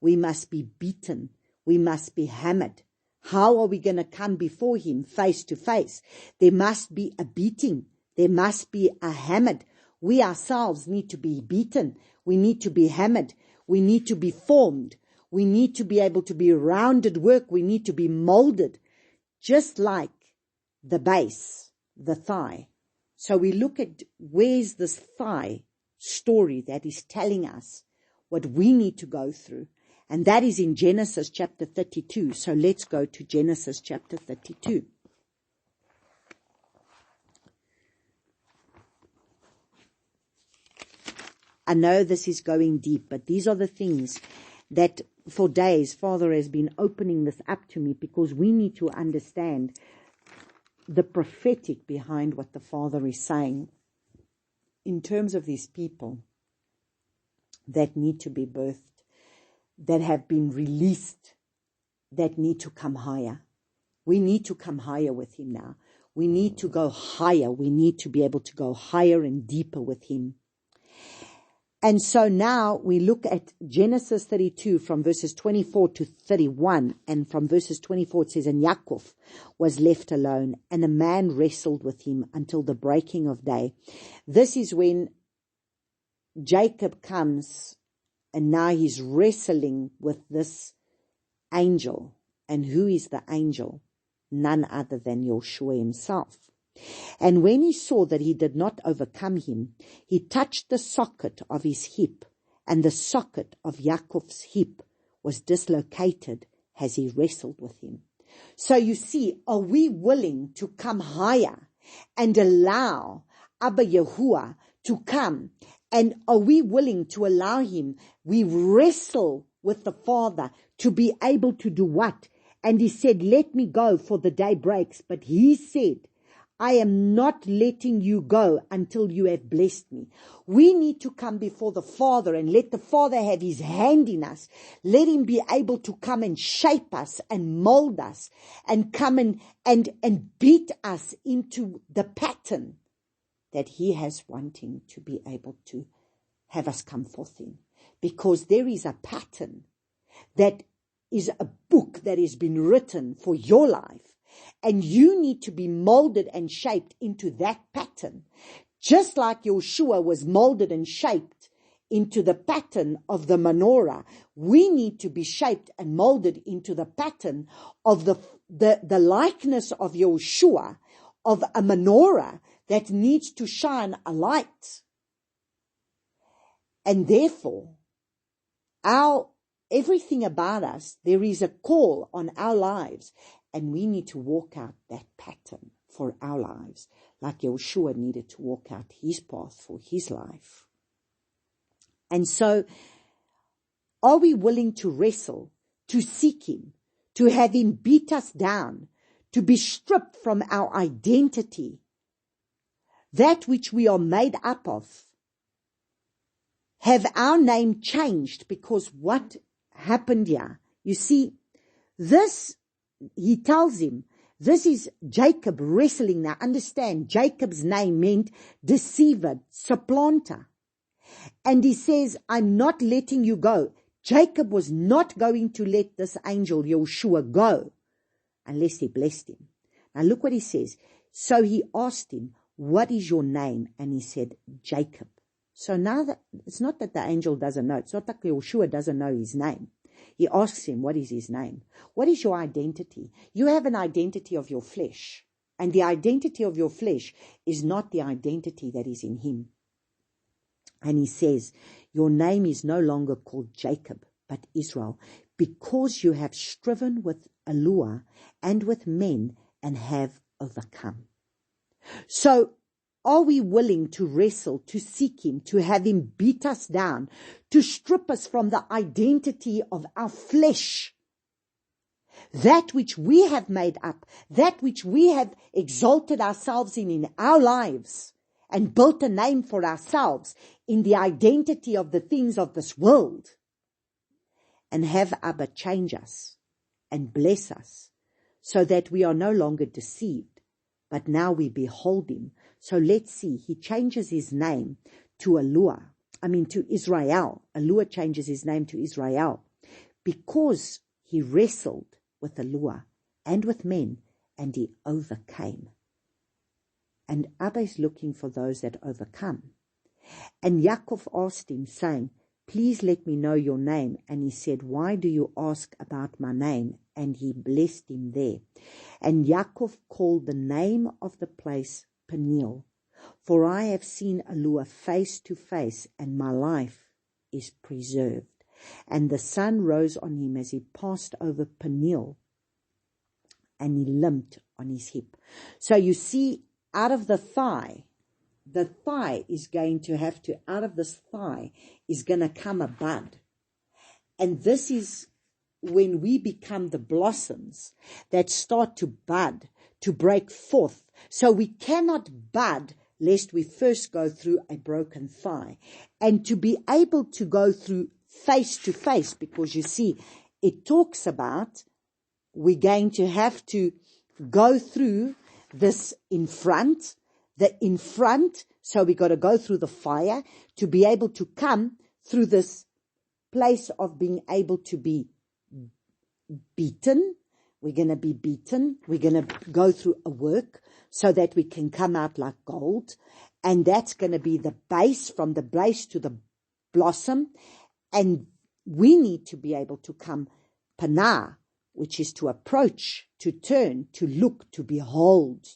We must be beaten. We must be hammered. How are we going to come before him face to face? There must be a beating. There must be a hammered. We ourselves need to be beaten. We need to be hammered. We need to be formed. We need to be able to be rounded work. We need to be molded, just like the base, the thigh. So we look at where's this thigh story that is telling us what we need to go through. And that is in Genesis chapter 32. So let's go to Genesis chapter 32. I know this is going deep, but these are the things that for days Father has been opening this up to me, because we need to understand the prophetic behind what the Father is saying in terms of these people that need to be birthed, that have been released, that need to come higher. We need to come higher with him now. We need to go higher. We need to be able to go higher and deeper with him. And so now we look at Genesis 32 from verses 24 to 31. And from verses 24 it says, and Yaakov was left alone, and a man wrestled with him until the breaking of day. This is when Jacob comes, and now he's wrestling with this angel. And who is the angel? None other than Yeshua himself. And when he saw that he did not overcome him, he touched the socket of his hip, and the socket of Yaakov's hip was dislocated as he wrestled with him. So you see, are we willing to come higher and allow Abba Yahuwah to come? And are we willing to allow him? We wrestle with the Father to be able to do what? And he said, let me go, for the day breaks. But he said, I am not letting you go until you have blessed me. We need to come before the Father and let the Father have his hand in us. Let him be able to come and shape us and mold us and come and beat us into the pattern that he has wanting to be able to have us come forth in. Because there is a pattern that is a book that has been written for your life. And you need to be molded and shaped into that pattern. Just like Yeshua was molded and shaped into the pattern of the menorah, we need to be shaped and molded into the pattern of the likeness of Yeshua, of a menorah that needs to shine a light. And therefore, everything about us, there is a call on our lives. And we need to walk out that pattern for our lives, like Yeshua needed to walk out his path for his life. And so, are we willing to wrestle, to seek him, to have him beat us down, to be stripped from our identity, that which we are made up of? Have our name changed? Because what happened here? You see, this, he tells him, this is Jacob wrestling. Now understand, Jacob's name meant deceiver, supplanter. And he says, I'm not letting you go. Jacob was not going to let this angel Yeshua go unless he blessed him. Now look what he says. So he asked him, what is your name? And he said, Jacob. So now that it's not that the angel doesn't know. It's not that Yeshua doesn't know his name. He asks him, what is his name? What is your identity? You have an identity of your flesh. And the identity of your flesh is not the identity that is in him. And he says, your name is no longer called Jacob, but Israel, because you have striven with Eloah and with men and have overcome. So, are we willing to wrestle, to seek him, to have him beat us down, to strip us from the identity of our flesh? That which we have made up, that which we have exalted ourselves in our lives and built a name for ourselves in the identity of the things of this world, and have Abba change us and bless us so that we are no longer deceived, but now we behold him. So let's see, he changes his name to to Israel. Elua changes his name to Israel because he wrestled with Elua and with men, and he overcame. And Abba is looking for those that overcome. And Yaakov asked him, saying, please let me know your name. And he said, why do you ask about my name? And he blessed him there. And Yaakov called the name of the place Peniel, for I have seen Elua face to face, and my life is preserved. And the sun rose on him as he passed over Peniel, and he limped on his hip. So you see, out of the thigh is going to have to, out of this thigh is going to come a bud. And this is when we become the blossoms that start to bud, to break forth. So we cannot bud lest we first go through a broken thigh. And to be able to go through face to face, because you see, it talks about we're going to have to go through this in front, so we got to go through the fire to be able to come through this place of being able to be beaten. We're going to be beaten. We're going to go through a work so that we can come out like gold. And that's going to be the base, from the base to the blossom. And we need to be able to come panah, which is to approach, to turn, to look, to behold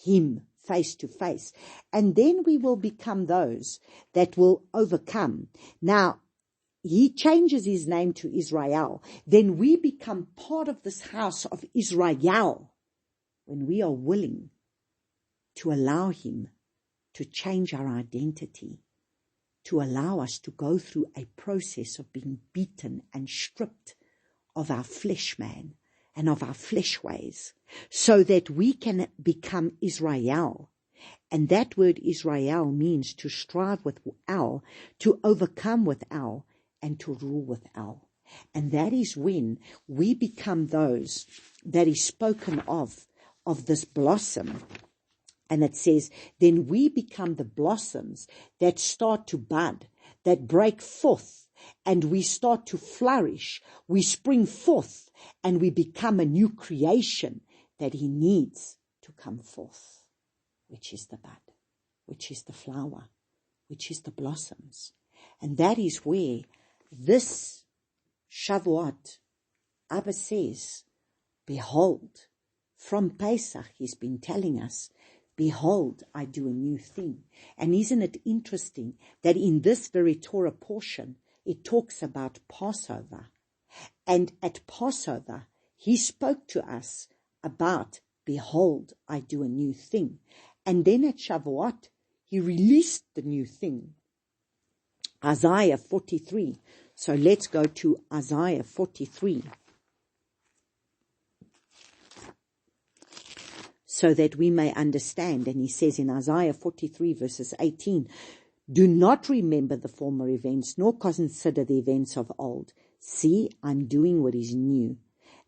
him face to face. And then we will become those that will overcome. Now, he changes his name to Israel. Then we become part of this house of Israel when we are willing to allow him to change our identity, to allow us to go through a process of being beaten and stripped of our flesh man and of our flesh ways, so that we can become Israel. And that word Israel means to strive with El, to overcome with El, and to rule with El. And that is when we become those that is spoken of this blossom. And it says, then we become the blossoms that start to bud, that break forth, and we start to flourish. We spring forth, and we become a new creation that he needs to come forth, which is the bud, which is the flower, which is the blossoms. And that is where this Shavuot, Abba says, behold, from Pesach he's been telling us, behold, I do a new thing. And isn't it interesting that in this very Torah portion, it talks about Passover. And at Passover, he spoke to us about, behold, I do a new thing. And then at Shavuot, he released the new thing. Isaiah 43. So let's go to Isaiah 43. So that we may understand. And he says in Isaiah 43 verses 18, do not remember the former events, nor consider the events of old. See, I'm doing what is new.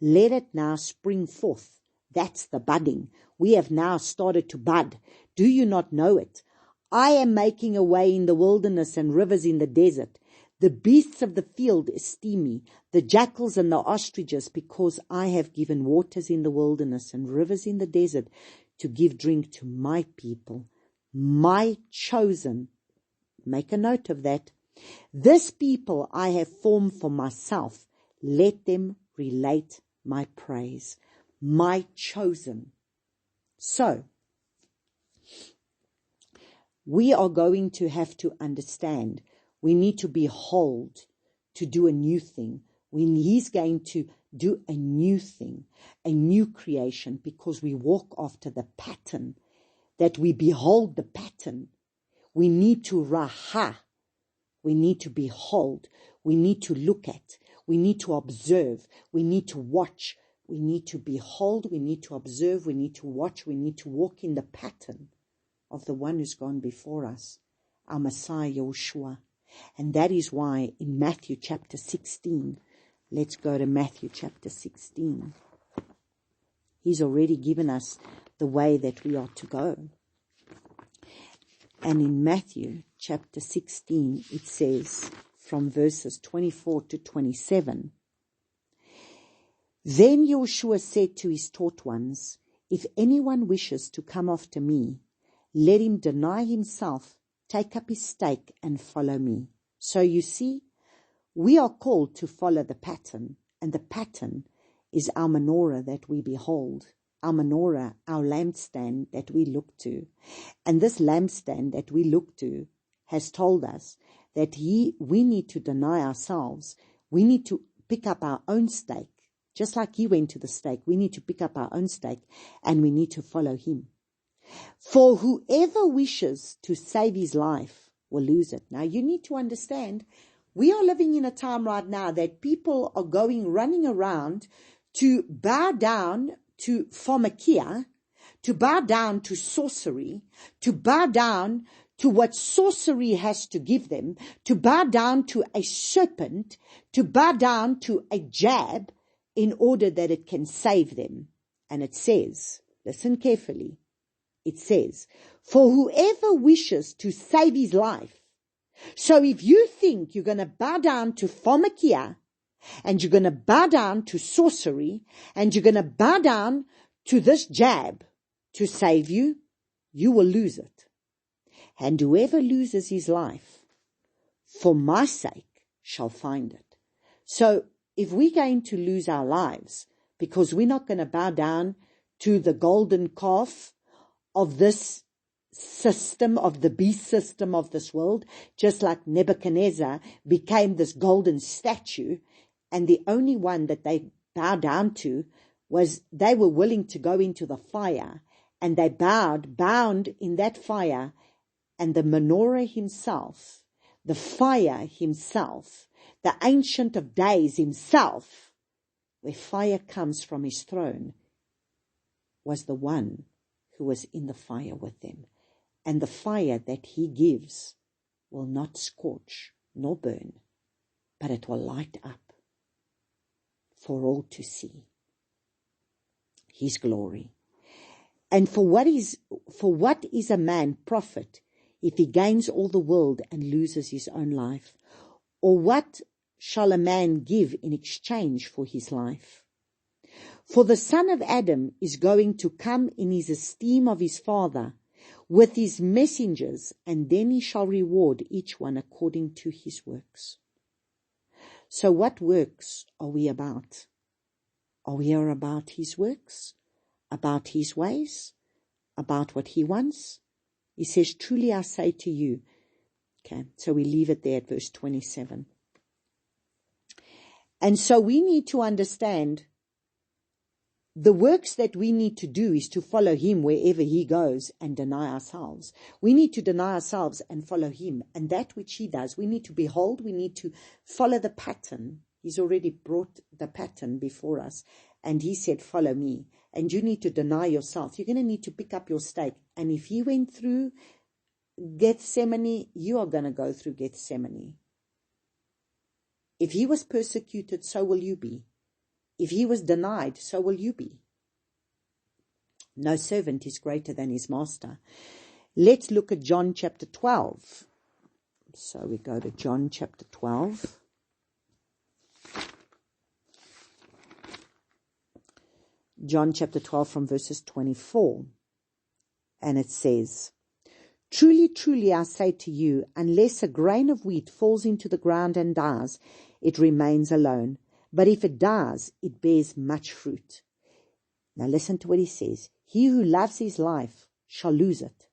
Let it now spring forth. That's the budding. We have now started to bud. Do you not know it? I am making a way in the wilderness and rivers in the desert. The beasts of the field esteem me, the jackals and the ostriches, because I have given waters in the wilderness and rivers in the desert to give drink to my people, my chosen. Make a note of that. This people I have formed for myself. Let them relate my praise, my chosen. So, we are going to have to understand we need to behold to do a new thing. When he's going to do a new thing, a new creation, because we walk after the pattern, that we behold the pattern. We need to raha. We need to behold. We need to look at. We need to observe. We need to watch. We need to behold. We need to observe. We need to watch. We need to walk in the pattern of the one who's gone before us, our Messiah Yahushua. And that is why in Matthew chapter 16, let's go to Matthew chapter 16. He's already given us the way that we are to go. And in Matthew chapter 16, it says, from verses 24 to 27, Then Yeshua said to his taught ones, If anyone wishes to come after me, let him deny himself, take up his stake, and follow me. So you see, we are called to follow the pattern, and the pattern is our menorah that we behold, our menorah, our lampstand that we look to. And this lampstand that we look to has told us that we need to deny ourselves. We need to pick up our own stake. Just like he went to the stake, we need to pick up our own stake and we need to follow him. For whoever wishes to save his life will lose it. Now you need to understand, we are living in a time right now that people are running around to bow down to pharmakia, to bow down to sorcery, to bow down to what sorcery has to give them, to bow down to a serpent, to bow down to a jab in order that it can save them. And it says, listen carefully, it says, for whoever wishes to save his life. So if you think you're going to bow down to pharmakia, and you're going to bow down to sorcery, and you're going to bow down to this jab to save you, you will lose it. And whoever loses his life for my sake shall find it. So if we're going to lose our lives because we're not going to bow down to the golden calf of this system, of the beast system of this world, just like Nebuchadnezzar became this golden statue, and the only one that they bowed down to was they were willing to go into the fire, and they bound in that fire, and the menorah himself, the fire himself, the Ancient of Days himself, where fire comes from his throne, was the one who was in the fire with them. And the fire that he gives will not scorch nor burn, but it will light up for all to see his glory. And for what is a man profit if he gains all the world and loses his own life? Or what shall a man give in exchange for his life? For the son of Adam is going to come in his esteem of his father with his messengers, and then he shall reward each one according to his works. So what works are we about? Are we about his works? About his ways? About what he wants? He says, truly I say to you. Okay, so we leave it there at verse 27. And so we need to understand the works that we need to do is to follow him wherever he goes and deny ourselves. We need to deny ourselves and follow him. And that which he does, we need to behold, we need to follow the pattern. He's already brought the pattern before us. And he said, follow me. And you need to deny yourself. You're going to need to pick up your stake. And if he went through Gethsemane, you are going to go through Gethsemane. If he was persecuted, so will you be. If he was denied, so will you be. No servant is greater than his master. Let's look at John chapter 12. So we go to John chapter 12. John chapter 12 from verses 24. And it says, Truly, truly, I say to you, unless a grain of wheat falls into the ground and dies, it remains alone. But if it dies, it bears much fruit. Now listen to what he says. He who loves his life shall lose it.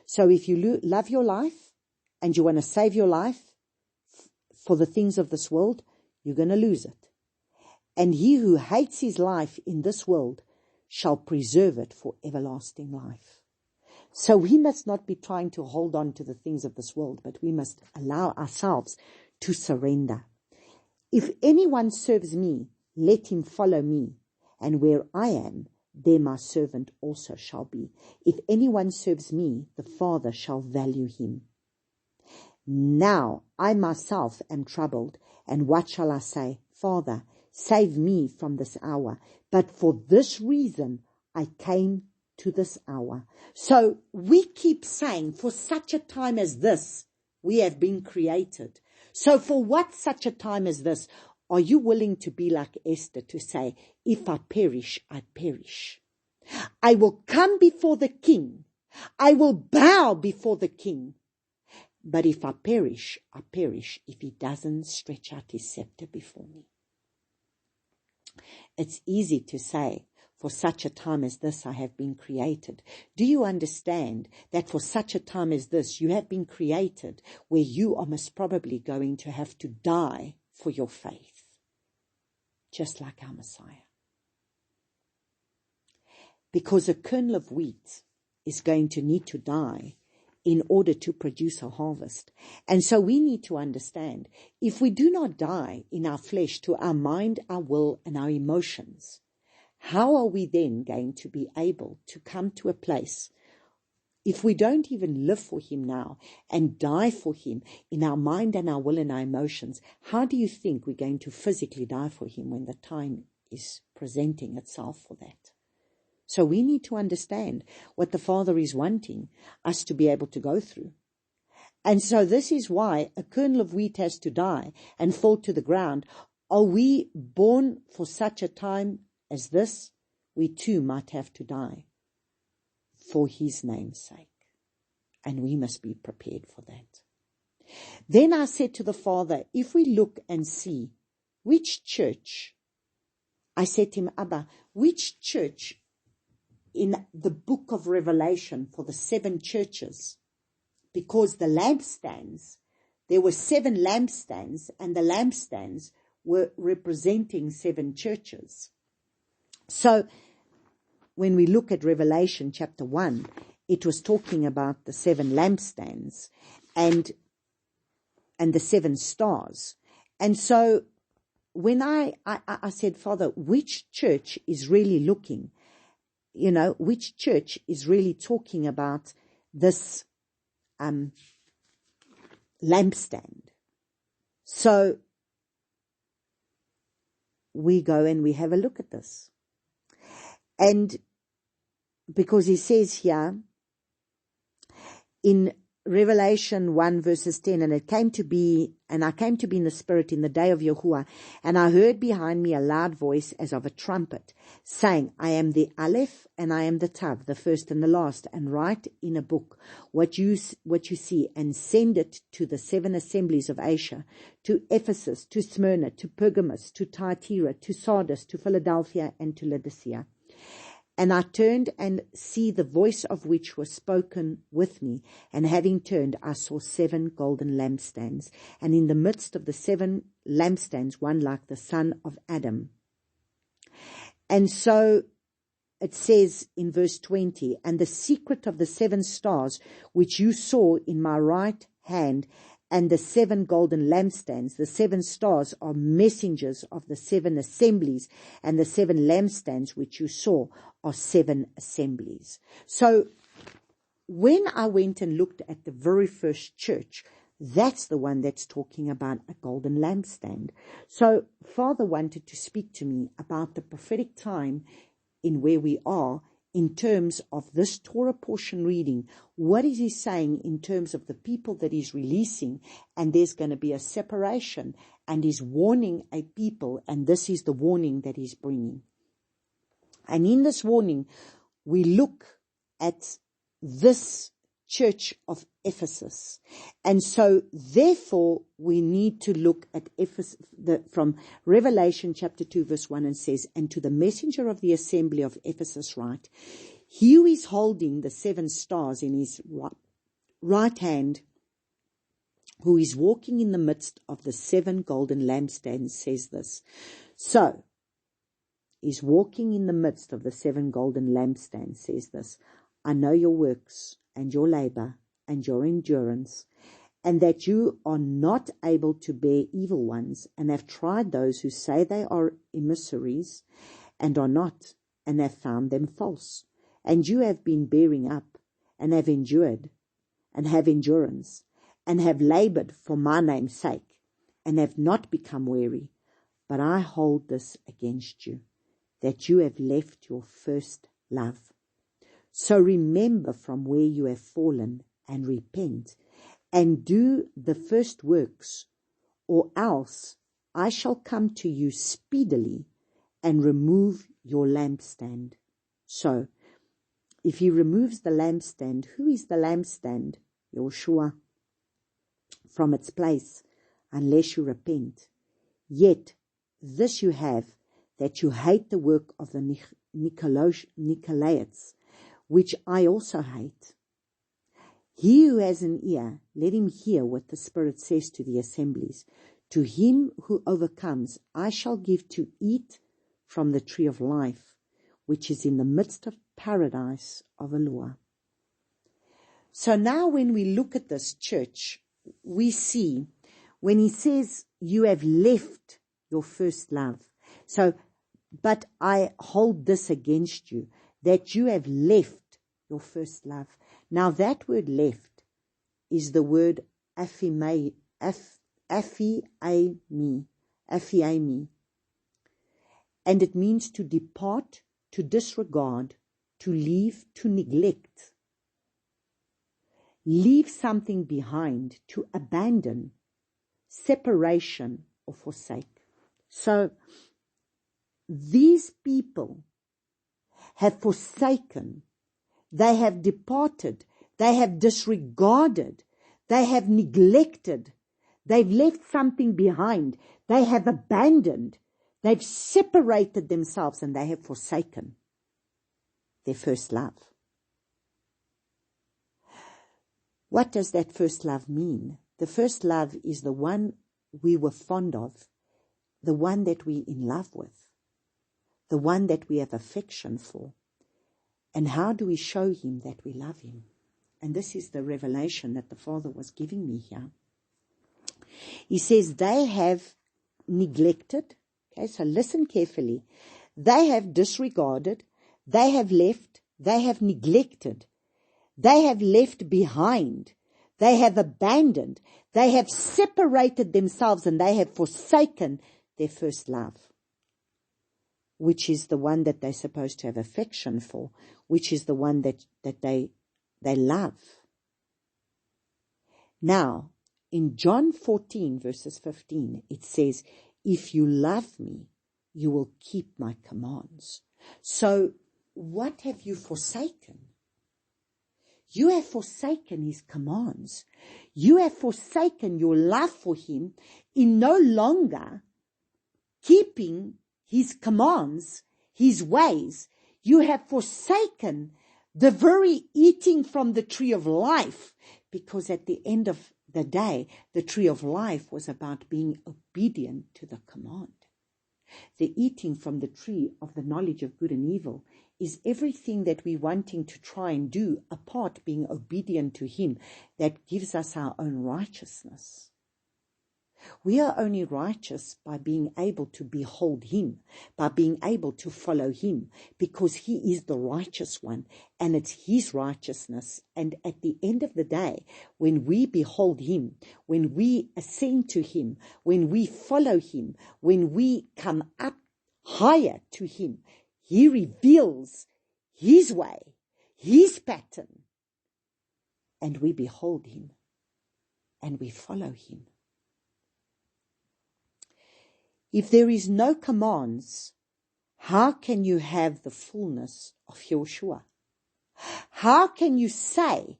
So if you love your life and you want to save your life for the things of this world, you're going to lose it. And he who hates his life in this world shall preserve it for everlasting life. So we must not be trying to hold on to the things of this world, but we must allow ourselves to surrender. If anyone serves me, let him follow me, and where I am, there my servant also shall be. If anyone serves me, the Father shall value him. Now I myself am troubled, and what shall I say? Father, save me from this hour. But for this reason I came to this hour. So we keep saying, for such a time as this, we have been created. So for what such a time as this, are you willing to be like Esther to say, if I perish, I perish. I will come before the king. I will bow before the king. But if I perish, I perish if he doesn't stretch out his scepter before me. It's easy to say, for such a time as this I have been created. Do you understand that for such a time as this you have been created where you are most probably going to have to die for your faith, just like our Messiah? Because a kernel of wheat is going to need to die in order to produce a harvest. And so we need to understand, if we do not die in our flesh to our mind, our will, and our emotions, how are we then going to be able to come to a place, if we don't even live for him now and die for him in our mind and our will and our emotions, how do you think we're going to physically die for him when the time is presenting itself for that? So we need to understand what the Father is wanting us to be able to go through. And so this is why a kernel of wheat has to die and fall to the ground. Are we born for such a time as this? We too might have to die for his name's sake. And we must be prepared for that. Then I said to the Father, if we look and see which church, I said to him, Abba, which church in the book of Revelation for the 7 churches, because the lampstands, there were 7 lampstands, and the lampstands were representing 7 churches. So when we look at Revelation chapter 1, it was talking about the 7 lampstands and the 7 stars. And so when I said, Father, which church is really looking, which church is really talking about this lampstand? So we go and we have a look at this. And because he says here in Revelation 1 verses 10, and I came to be in the Spirit in the day of Yahuwah, and I heard behind me a loud voice as of a trumpet, saying, I am the Aleph and I am the Tav, the first and the last, and write in a book what you see, and send it to the 7 assemblies of Asia, to Ephesus, to Smyrna, to Pergamos, to Thyatira, to Sardis, to Philadelphia, and to Laodicea. And I turned, and see the voice of which was spoken with me. And having turned, I saw 7 golden lampstands. And in the midst of the 7 lampstands, one like the son of Adam. And so it says in verse 20, and the secret of the 7 stars, which you saw in my right hand, and the 7 golden lampstands, the 7 stars are messengers of the 7 assemblies, and the 7 lampstands which you saw are 7 assemblies. So when I went and looked at the very first church, that's the one that's talking about a golden lampstand. So Father wanted to speak to me about the prophetic time in where we are in terms of this Torah portion reading. What is he saying in terms of the people that he's releasing? And there's going to be a separation, and he's warning a people, and this is the warning that he's bringing. And in this warning, we look at this church of Ephesus. And so, therefore, we need to look at Ephesus from Revelation chapter 2, verse 1, and says, and to the messenger of the assembly of Ephesus write, he who is holding the 7 stars in his right hand, who is walking in the midst of the 7 golden lampstands, says this. So, is walking in the midst of the 7 golden lampstands, says this, I know your works and your labor and your endurance, and that you are not able to bear evil ones, and have tried those who say they are emissaries and are not, and have found them false. And you have been bearing up, and have endured, and have endurance, and have labored for my name's sake, and have not become weary. But I hold this against you, that you have left your first love. So remember from where you have fallen and repent, and do the first works, or else I shall come to you speedily and remove your lampstand. So, if he removes the lampstand, who is the lampstand? Yahushua, from its place, unless you repent. Yet, this you have, that you hate the work of the Nicolaitans, which I also hate. He who has an ear, let him hear what the Spirit says to the assemblies. To him who overcomes, I shall give to eat from the tree of life, which is in the midst of paradise of Eloah. So now when we look at this church, we see when he says, you have left your first love. So, but I hold this against you, that you have left your first love. Now that word left is the word aphiami, and it means to depart, to disregard, to leave, to neglect. Leave something behind, to abandon, separation, or forsake. So these people have forsaken, they have departed, they have disregarded, they have neglected, they've left something behind, they have abandoned, they've separated themselves, and they have forsaken their first love. What does that first love mean? The first love is the one we were fond of, the one that we're in love with, the one that we have affection for. And how do we show him that we love him? And this is the revelation that the Father was giving me here. He says they have neglected. Okay, so listen carefully. They have disregarded, they have left, they have neglected, they have left behind, they have abandoned, they have separated themselves, and they have forsaken their first love, which is the one that they're supposed to have affection for, which is the one that they love. Now, in John 14, verses 15, it says, if you love me, you will keep my commands. So, what have you forsaken? You have forsaken his commands. You have forsaken your love for him in no longer keeping his commands, his ways. You have forsaken the very eating from the tree of life, because at the end of the day, the tree of life was about being obedient to the command. The eating from the tree of the knowledge of good and evil is everything that we're wanting to try and do apart being obedient to him, that gives us our own righteousness. We are only righteous by being able to behold him, by being able to follow him, because he is the righteous one, and it's his righteousness. And at the end of the day, when we behold him, when we ascend to him, when we follow him, when we come up higher to him, he reveals his way, his pattern, and we behold him, and we follow him. If there is no commands, how can you have the fullness of Yahushua? How can you say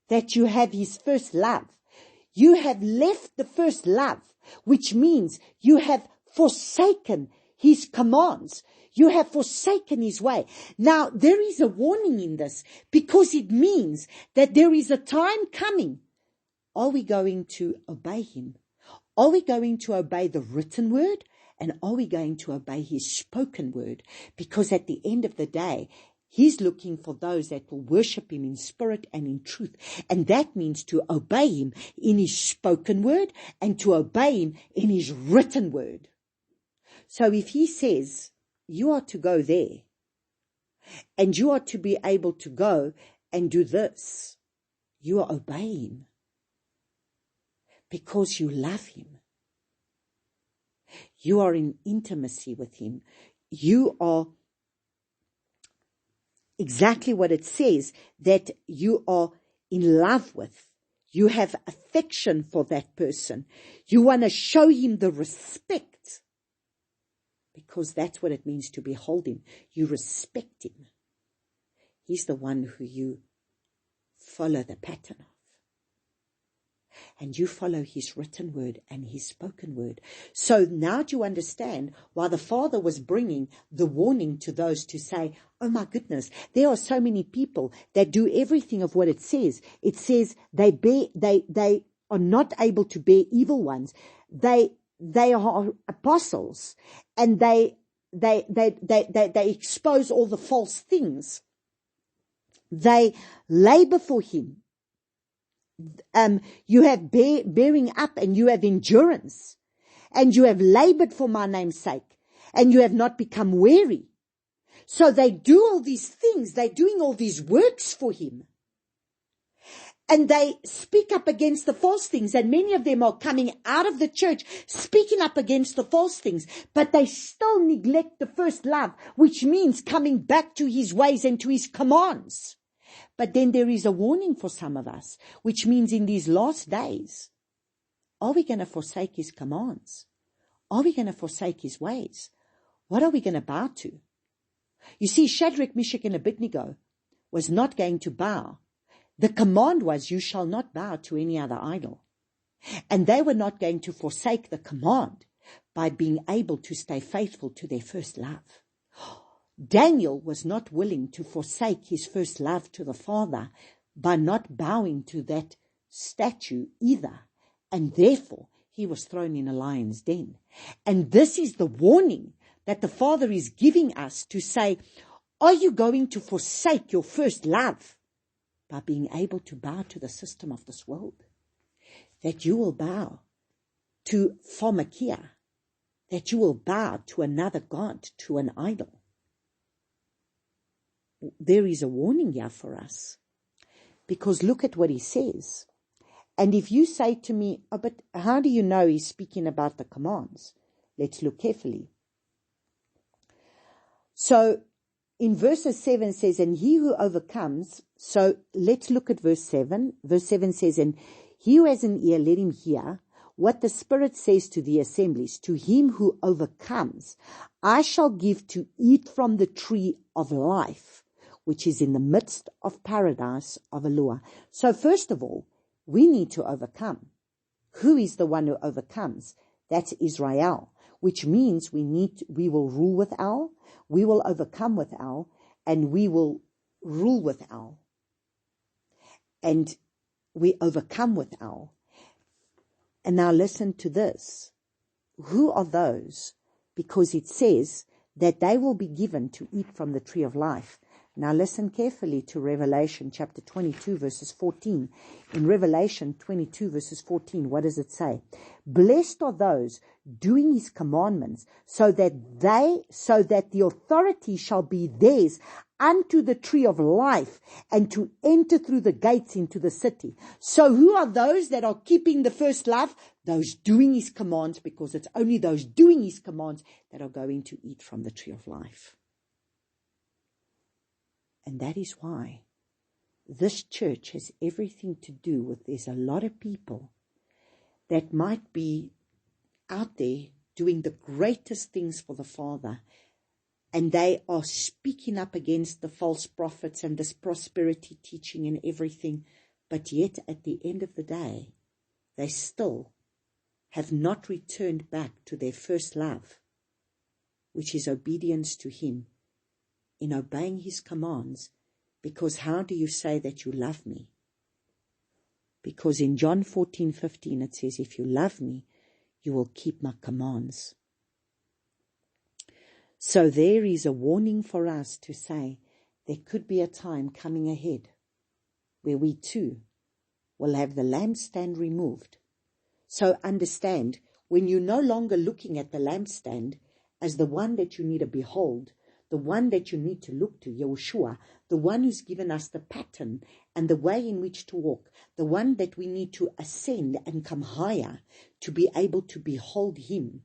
that you have his first love? You have left the first love, which means you have forsaken his commands. You have forsaken his way. Now, there is a warning in this, because it means that there is a time coming. Are we going to obey him? Are we going to obey the written word? And are we going to obey his spoken word? Because at the end of the day, he's looking for those that will worship him in spirit and in truth. And that means to obey him in his spoken word and to obey him in his written word. So if he says, you are to go there, and you are to be able to go and do this, you are obeying because you love him. You are in intimacy with him. You are exactly what it says, that you are in love with. You have affection for that person. You want to show him the respect, because that's what it means to behold him. You respect him. He's the one who you follow the pattern of. And you follow his written word and his spoken word. So now do you understand why the Father was bringing the warning to those to say, oh my goodness, there are so many people that do everything of what it says. It says they are not able to bear evil ones. They are apostles, and they expose all the false things. They labor for him. You have bearing up, and you have endurance, and you have labored for my name's sake, and you have not become weary. So they do all these things. They're doing all these works for him. And they speak up against the false things. And many of them are coming out of the church, speaking up against the false things. But they still neglect the first love, which means coming back to his ways and to his commands. But then there is a warning for some of us, which means in these last days, are we going to forsake his commands? Are we going to forsake his ways? What are we going to bow to? You see, Shadrach, Meshach, and Abednego was not going to bow. The command was, you shall not bow to any other idol. And they were not going to forsake the command by being able to stay faithful to their first love. Daniel was not willing to forsake his first love to the Father by not bowing to that statue either. And therefore, he was thrown in a lion's den. And this is the warning that the Father is giving us to say, are you going to forsake your first love by being able to bow to the system of this world? That you will bow to pharmakia, that you will bow to another god, to an idol. There is a warning here for us, because look at what he says. And if you say to me, oh, but how do you know he's speaking about the commands? Let's look carefully. So in verses 7 says, and he who overcomes, so let's look at verse 7. Verse 7 says, and he who has an ear, let him hear what the Spirit says to the assemblies. To him who overcomes, I shall give to eat from the tree of life, which is in the midst of paradise of Eloah. So first of all, we need to overcome. Who is the one who overcomes? That's Israel, which means we will rule with El, we will overcome with El, and we will rule with El. And we overcome with El. And now listen to this. Who are those? Because it says that they will be given to eat from the tree of life. Now listen carefully to Revelation chapter 22 verses 14. In Revelation 22 verses 14, what does it say? Blessed are those doing his commandments, so that the authority shall be theirs unto the tree of life, and to enter through the gates into the city. So who are those that are keeping the first love? Those doing his commands, because it's only those doing his commands that are going to eat from the tree of life. And that is why this church has everything to do with, there's a lot of people that might be out there doing the greatest things for the Father, and they are speaking up against the false prophets and this prosperity teaching and everything, but yet at the end of the day, they still have not returned back to their first love, which is obedience to him, in obeying his commands. Because how do you say that you love me? Because in John 14:15 it says, if you love me, you will keep my commands. So there is a warning for us to say, there could be a time coming ahead where we too will have the lampstand removed. So understand, when you're no longer looking at the lampstand as the one that you need to behold, the one that you need to look to, Yahushua, the one who's given us the pattern and the way in which to walk, the one that we need to ascend and come higher to be able to behold him.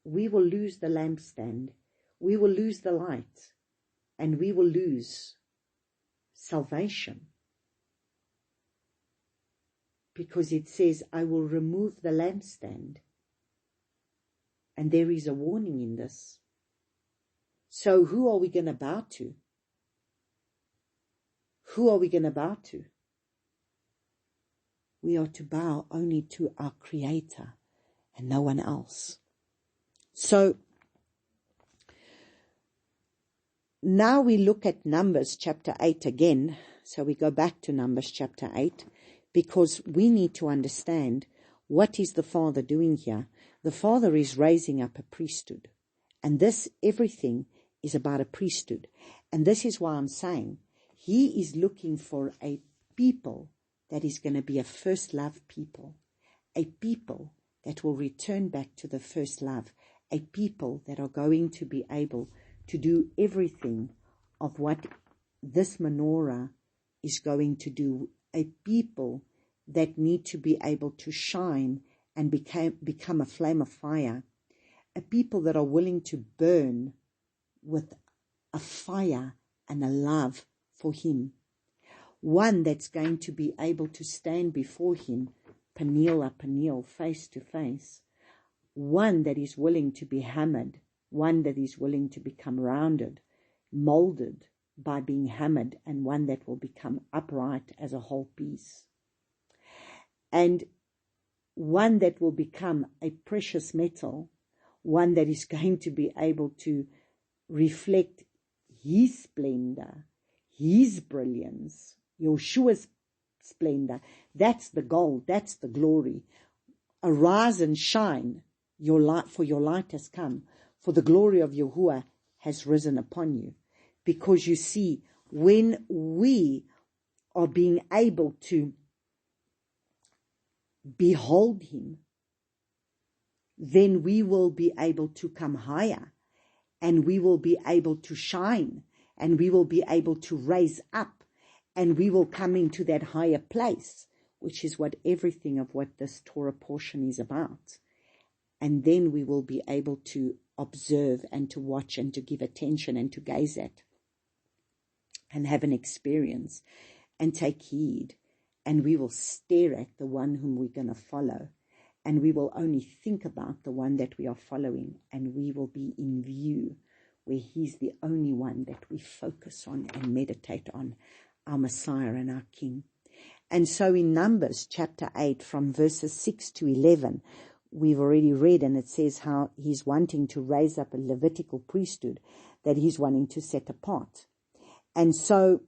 We will lose the lampstand we will lose the light and we will lose salvation. Because it says, I will remove the lampstand. And there is a warning in this. So who are we going to bow to? Who are we going to bow to? We are to bow only to our Creator and no one else. So now we look at Numbers chapter 8 again. So we go back to Numbers chapter 8 because we need to understand what is the Father doing here. The Father is raising up a priesthood. And this, everything is about a priesthood. And this is why I'm saying He is looking for a people that is going to be a first love people. A people that will return back to the first love. A people that are going to be able to do everything of what this menorah is going to do. A people that need to be able to shine and become a flame of fire. A people that are willing to burn with a fire and a love for Him. One that's going to be able to stand before Him, paneel a paneel, face to face. One that is willing to be hammered. One that is willing to become rounded, molded by being hammered, and one that will become upright as a whole piece. And one that will become a precious metal, one that is going to be able to reflect His splendor, His brilliance, Yeshua's splendor. That's the gold, that's the glory. Arise and shine, your light, for your light has come, for the glory of Yahuwah has risen upon you. Because you see, when we are being able to behold Him, then we will be able to come higher, and we will be able to shine, and we will be able to raise up, and we will come into that higher place, which is what everything of what this Torah portion is about. And then we will be able to observe and to watch and to give attention and to gaze at and have an experience and take heed. And we will stare at the one whom we're going to follow. And we will only think about the one that we are following. And we will be in view where He's the only one that we focus on and meditate on, our Messiah and our King. And so in Numbers chapter 8 from verses 6 to 11, we've already read, and it says how He's wanting to raise up a Levitical priesthood that He's wanting to set apart. And so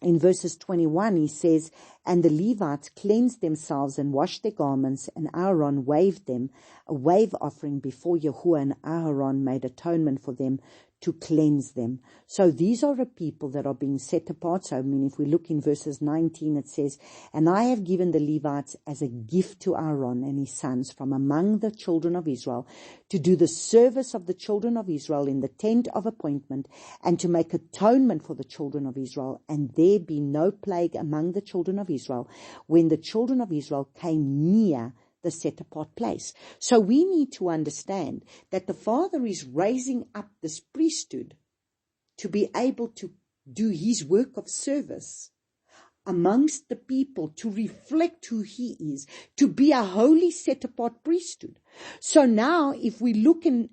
in verses 21, He says, and the Levites cleansed themselves and washed their garments, and Aaron waved them a wave offering before Yahuwah, and Aaron made atonement for them to cleanse them. So these are a people that are being set apart. So, if we look in verses 19, it says, and I have given the Levites as a gift to Aaron and his sons from among the children of Israel to do the service of the children of Israel in the tent of appointment and to make atonement for the children of Israel, and there be no plague among the children of Israel when the children of Israel came near the set-apart place. So we need to understand that the Father is raising up this priesthood to be able to do His work of service amongst the people, to reflect who He is, to be a holy set-apart priesthood. So now if we look in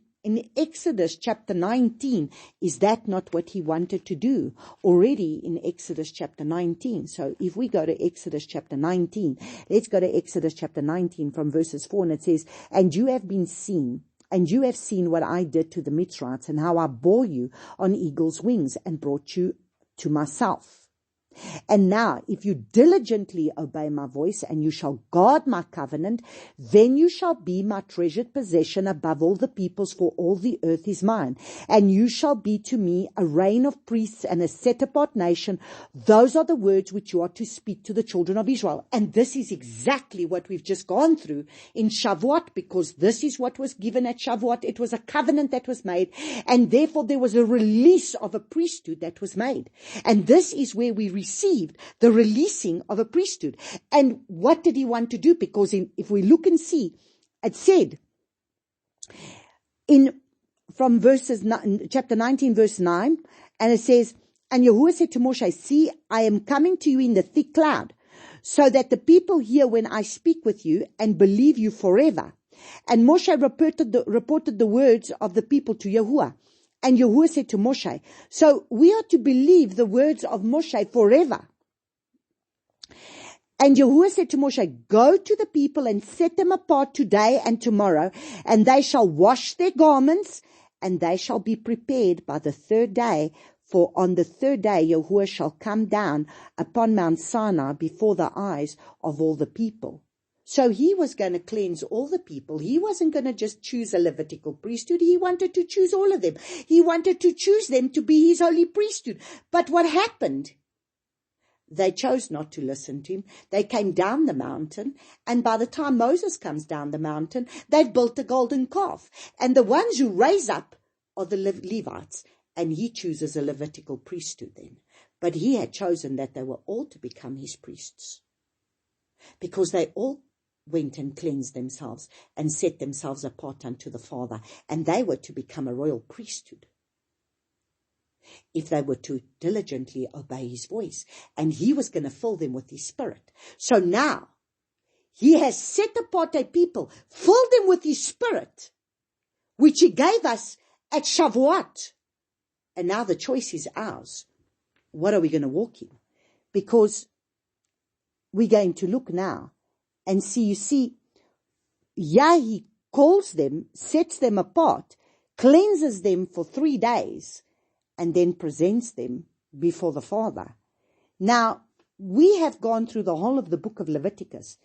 Exodus chapter 19, is that not what He wanted to do already in Exodus chapter 19? So if we go to Exodus chapter 19, let's go to Exodus chapter 19 from verses 4, and it says, and you have seen what I did to the Mitzrites, and how I bore you on eagle's wings and brought you to myself. And now, if you diligently obey my voice, and you shall guard my covenant, then you shall be my treasured possession above all the peoples, for all the earth is mine. And you shall be to me a reign of priests and a set-apart nation. Those are the words which you are to speak to the children of Israel. And this is exactly what we've just gone through in Shavuot, because this is what was given at Shavuot. It was a covenant that was made, and therefore there was a release of a priesthood that was made. And this is where we received the releasing of a priesthood. And what did He want to do? Because if we look and see, it said in from chapter 19, verse 9, and it says, and Yahuwah said to Moshe, see, I am coming to you in the thick cloud, so that the people hear when I speak with you and believe you forever. And Moshe reported the words of the people to Yahuwah. And Yahuwah said to Moshe, so we are to believe the words of Moshe forever. And Yahuwah said to Moshe, go to the people and set them apart today and tomorrow, and they shall wash their garments, and they shall be prepared by the third day. For on the third day Yahuwah shall come down upon Mount Sinai before the eyes of all the people. So he was going to cleanse all the people. He wasn't going to just choose a Levitical priesthood. He wanted to choose all of them. He wanted to choose them to be his holy priesthood. But what happened? They chose not to listen to him. They came down the mountain, and by the time Moses comes down the mountain, they've built a golden calf. And the ones who raise up are the Levites, and he chooses a Levitical priesthood then. But he had chosen that they were all to become his priests, because they all went and cleansed themselves and set themselves apart unto the Father, and they were to become a royal priesthood if they were to diligently obey his voice, and he was going to fill them with his Spirit. So now he has set apart a people, filled them with his Spirit, which he gave us at Shavuot, and now the choice is ours. What are we going to walk in? Because we're going to look now and see, you see, he calls them, sets them apart, cleanses them for 3 days, and then presents them before the Father. Now, we have gone through the whole of the book of Leviticus,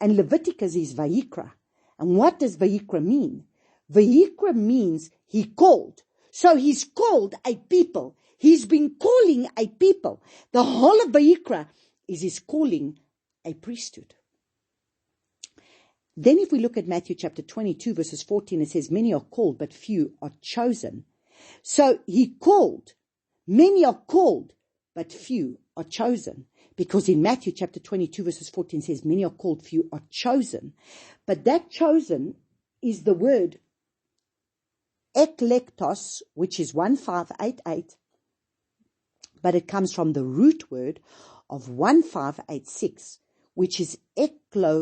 and Leviticus is Vayikra. And what does Vayikra mean? Vayikra means he called. So he's called a people. He's been calling a people. The whole of Vayikra is his calling a priesthood. Then if we look at Matthew chapter 22, verses 14, it says, many are called, but few are chosen. So he called. Many are called, but few are chosen. Because in Matthew chapter 22, verses 14 says, many are called, few are chosen. But that chosen is the word eklektos, which is 1588. But it comes from the root word of 1586, which is eklegomai,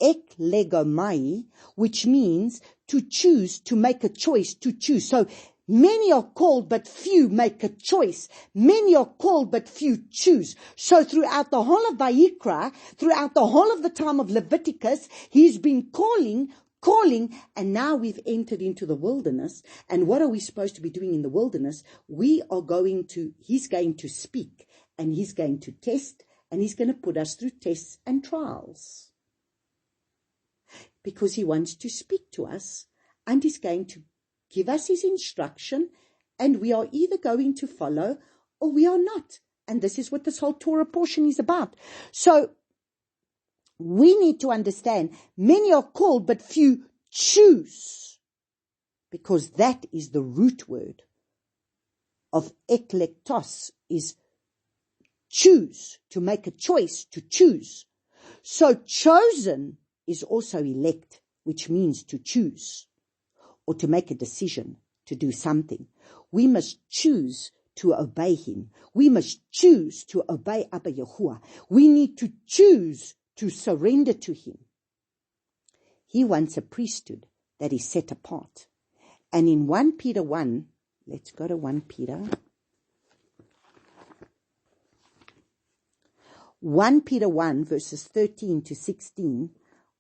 eklegomai, which means to choose, to make a choice, to choose. So many are called, but few make a choice. Many are called, but few choose. So throughout the whole of Vayikra, throughout the whole of the time of Leviticus, he's been calling, and now we've entered into the wilderness. And what are we supposed to be doing in the wilderness? He's going to speak, and he's going to test, and he's going to put us through tests and trials. Because he wants to speak to us, and he's going to give us his instruction, and we are either going to follow or we are not. And this is what this whole Torah portion is about. So we need to understand, many are called, but few choose, because that is the root word of eklektos, is choose, to make a choice, to choose. So chosen is also elect, which means to choose or to make a decision to do something. We must choose to obey him. We must choose to obey Abba Yahuwah. We need to choose to surrender to him. He wants a priesthood that is set apart. And in 1 Peter 1, let's go to 1 Peter. 1 Peter 1, verses 13 to 16,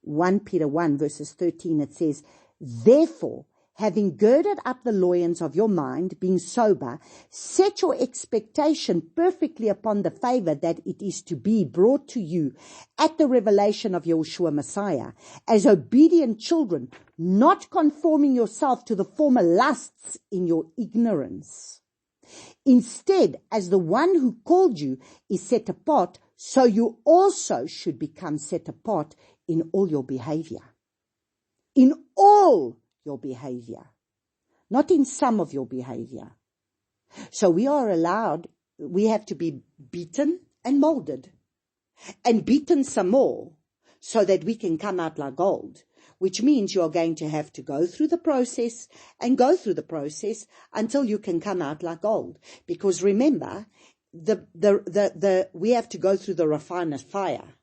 1 Peter 1, verses 13, it says, therefore, having girded up the loins of your mind, being sober, set your expectation perfectly upon the favor that it is to be brought to you at the revelation of Yahushua Messiah, as obedient children, not conforming yourself to the former lusts in your ignorance. Instead, as the one who called you is set apart, so you also should become set apart in all your behavior. In all your behavior, not in some of your behavior. So we have to be beaten and molded, and beaten some more, so that we can come out like gold, which means you're going to have to go through the process and go through the process until you can come out like gold. Because remember, we have to go through the refiner's fire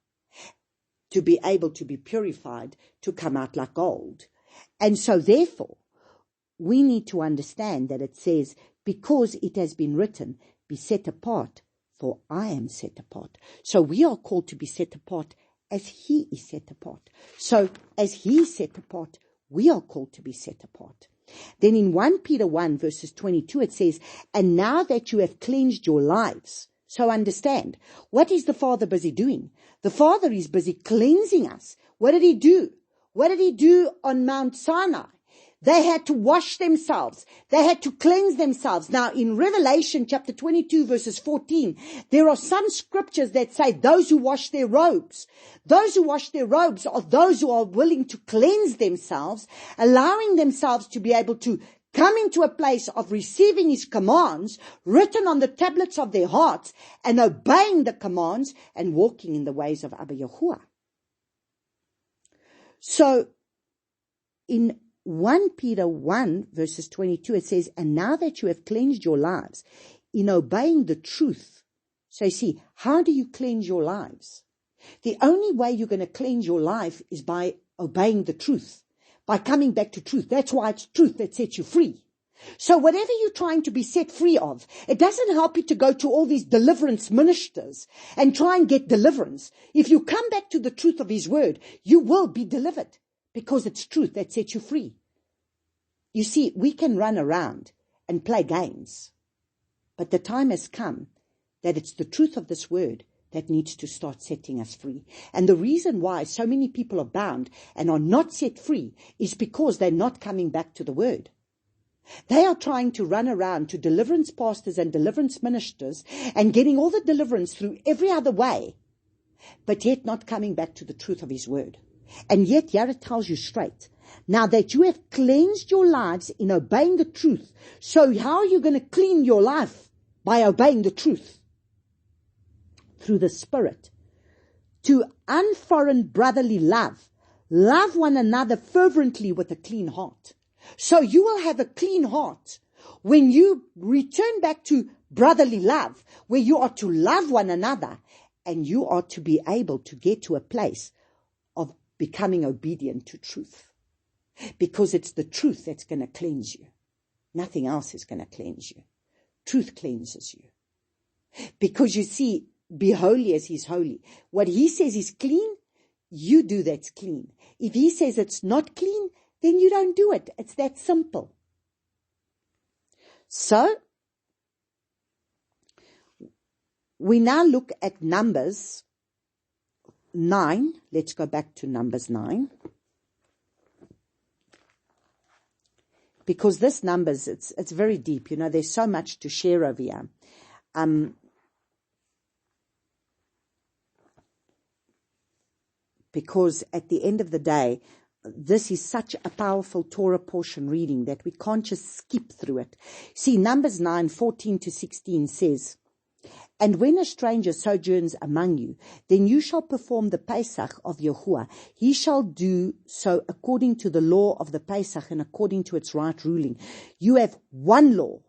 to be able to be purified to come out like gold. And so therefore, we need to understand that it says, because it has been written, be set apart, for I am set apart. So we are called to be set apart as he is set apart. So as he is set apart, we are called to be set apart. Then in 1 Peter 1 verses 22, it says, and now that you have cleansed your lives. So understand, what is the Father busy doing? The Father is busy cleansing us. What did he do? What did he do on Mount Sinai? They had to wash themselves. They had to cleanse themselves. Now, in Revelation chapter 22, verses 14, there are some scriptures that say those who wash their robes. Those who wash their robes are those who are willing to cleanse themselves, allowing themselves to be able to come into a place of receiving his commands written on the tablets of their hearts and obeying the commands and walking in the ways of Abba Yahuwah. So, in 1 Peter 1 verses 22, it says, and now that you have cleansed your lives in obeying the truth. So you see, how do you cleanse your lives? The only way you're going to cleanse your life is by obeying the truth, by coming back to truth. That's why it's truth that sets you free. So whatever you're trying to be set free of, it doesn't help you to go to all these deliverance ministers and try and get deliverance. If you come back to the truth of his word, you will be delivered. Because it's truth that sets you free. You see, we can run around and play games. But the time has come that it's the truth of this word that needs to start setting us free. And the reason why so many people are bound and are not set free is because they're not coming back to the word. They are trying to run around to deliverance pastors and deliverance ministers and getting all the deliverance through every other way, but yet not coming back to the truth of his word. And yet, here it tells you straight, now that you have cleansed your lives in obeying the truth. So how are you going to clean your life? By obeying the truth. Through the Spirit. To unforeign brotherly love. Love one another fervently with a clean heart. So you will have a clean heart when you return back to brotherly love, where you are to love one another and you are to be able to get to a place of becoming obedient to truth. Because it's the truth that's going to cleanse you. Nothing else is going to cleanse you. Truth cleanses you. Because you see, be holy as he's holy. What he says is clean, you do that's clean. If he says it's not clean, then you don't do it. It's that simple. So, we now look at Numbers 9. Let's go back to Numbers 9. Because this Numbers, it's very deep. You know, there's so much to share over here. Because at the end of the day, this is such a powerful Torah portion reading that we can't just skip through it. See, Numbers 9:14-16 says, and when a stranger sojourns among you, then you shall perform the Pesach of Yahuwah. He shall do so according to the law of the Pesach and according to its right ruling. You have one law.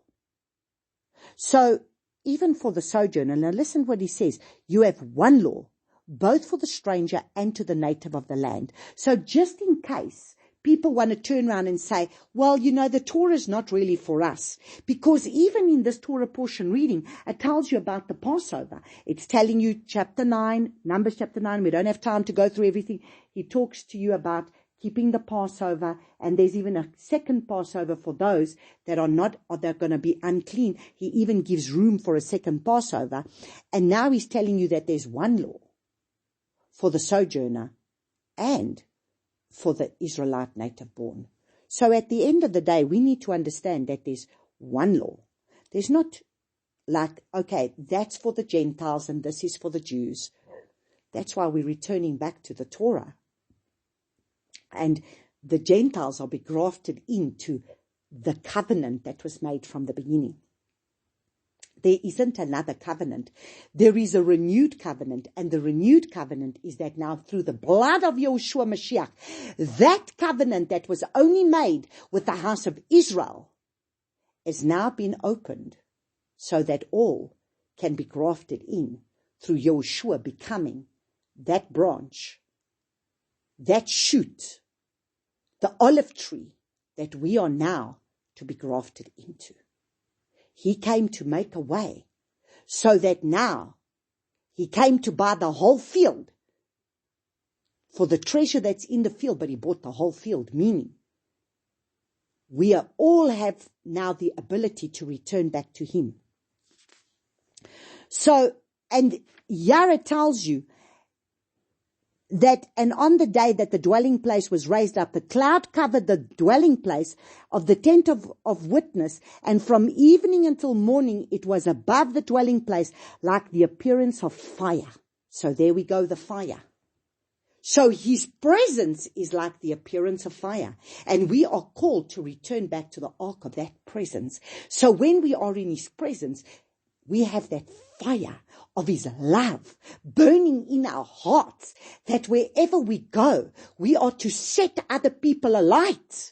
So even for the sojourner, now listen what he says. You have one law, both for the stranger and to the native of the land. So just in case people want to turn around and say, well, you know, the Torah is not really for us. Because even in this Torah portion reading, it tells you about the Passover. It's telling you chapter 9, Numbers chapter 9. We don't have time to go through everything. He talks to you about keeping the Passover. And there's even a second Passover for those that are not, or they're going to be unclean. He even gives room for a second Passover. And now he's telling you that there's one law for the sojourner and for the Israelite native born. So at the end of the day, we need to understand that there's one law. There's not like, okay, that's for the Gentiles and this is for the Jews. That's why we're returning back to the Torah. And the Gentiles are be grafted into the covenant that was made from the beginning. there isn't another covenant. There is a renewed covenant, and the renewed covenant is that now through the blood of Yeshua Mashiach, that covenant that was only made with the house of Israel has now been opened so that all can be grafted in through Yeshua becoming that branch, that shoot, the olive tree that we are now to be grafted into. He came to make a way so that now he came to buy the whole field for the treasure that's in the field, but he bought the whole field, meaning we all have now the ability to return back to him. So, and Yara tells you that, and on the day that the dwelling place was raised up, the cloud covered the dwelling place of the tent of witness, and from evening until morning it was above the dwelling place like the appearance of fire. So there we go, the fire. So his presence is like the appearance of fire, and we are called to return back to the ark of that presence. So when we are in his presence, we have that fire of his love burning in our hearts, that wherever we go, we are to set other people alight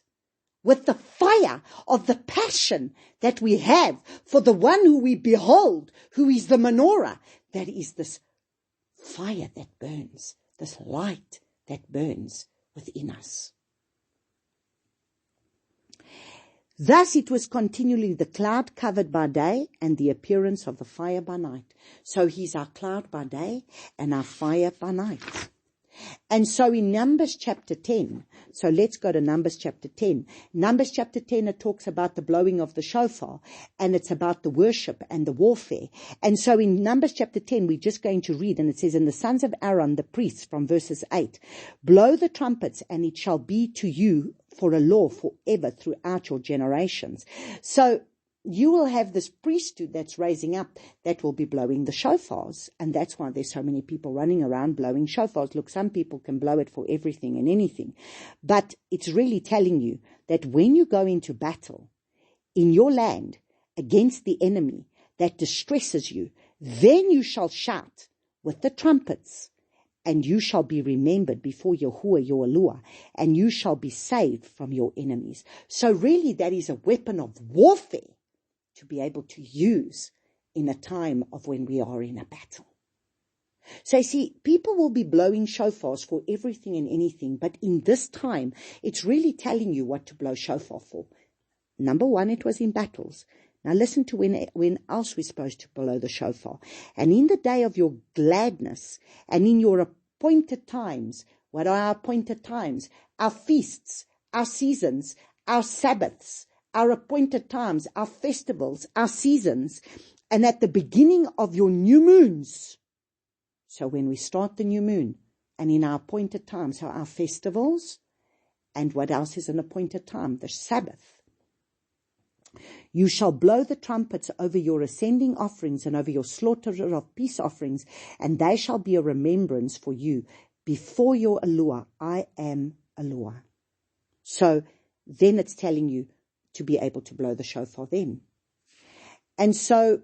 with the fire of the passion that we have for the one who we behold, who is the menorah. That is this fire that burns, this light that burns within us. Thus it was continually the cloud covered by day and the appearance of the fire by night. So he's our cloud by day and our fire by night. And so in Numbers chapter 10, so let's go to Numbers chapter 10. Numbers chapter 10, it talks about the blowing of the shofar, and it's about the worship and the warfare. And so in Numbers chapter 10, we're just going to read, and it says, "And the sons of Aaron, the priests," from verses 8, "blow the trumpets, and it shall be to you for a law forever throughout your generations." So you will have this priesthood that's raising up that will be blowing the shofars. And that's why there's so many people running around blowing shofars. Look, some people can blow it for everything and anything. But it's really telling you that when you go into battle in your land against the enemy that distresses you, then you shall shout with the trumpets, and you shall be remembered before Yahuwah your Elohim, and you shall be saved from your enemies. So really that is a weapon of warfare to be able to use in a time of when we are in a battle. So you see, people will be blowing shofars for everything and anything, but in this time, it's really telling you what to blow shofar for. Number one, it was in battles. Now listen to when else we're supposed to blow the shofar. "And in the day of your gladness, and in your appointed times." What are our appointed times? Our feasts, our seasons, our Sabbaths, our appointed times, our festivals, our seasons, and at the beginning of your new moons. So when we start the new moon, and in our appointed times, so our festivals, and what else is an appointed time? The Sabbath. "You shall blow the trumpets over your ascending offerings and over your slaughter of peace offerings, and they shall be a remembrance for you before your Elohim. I am Elohim." So then it's telling you to be able to blow the shofar then. And so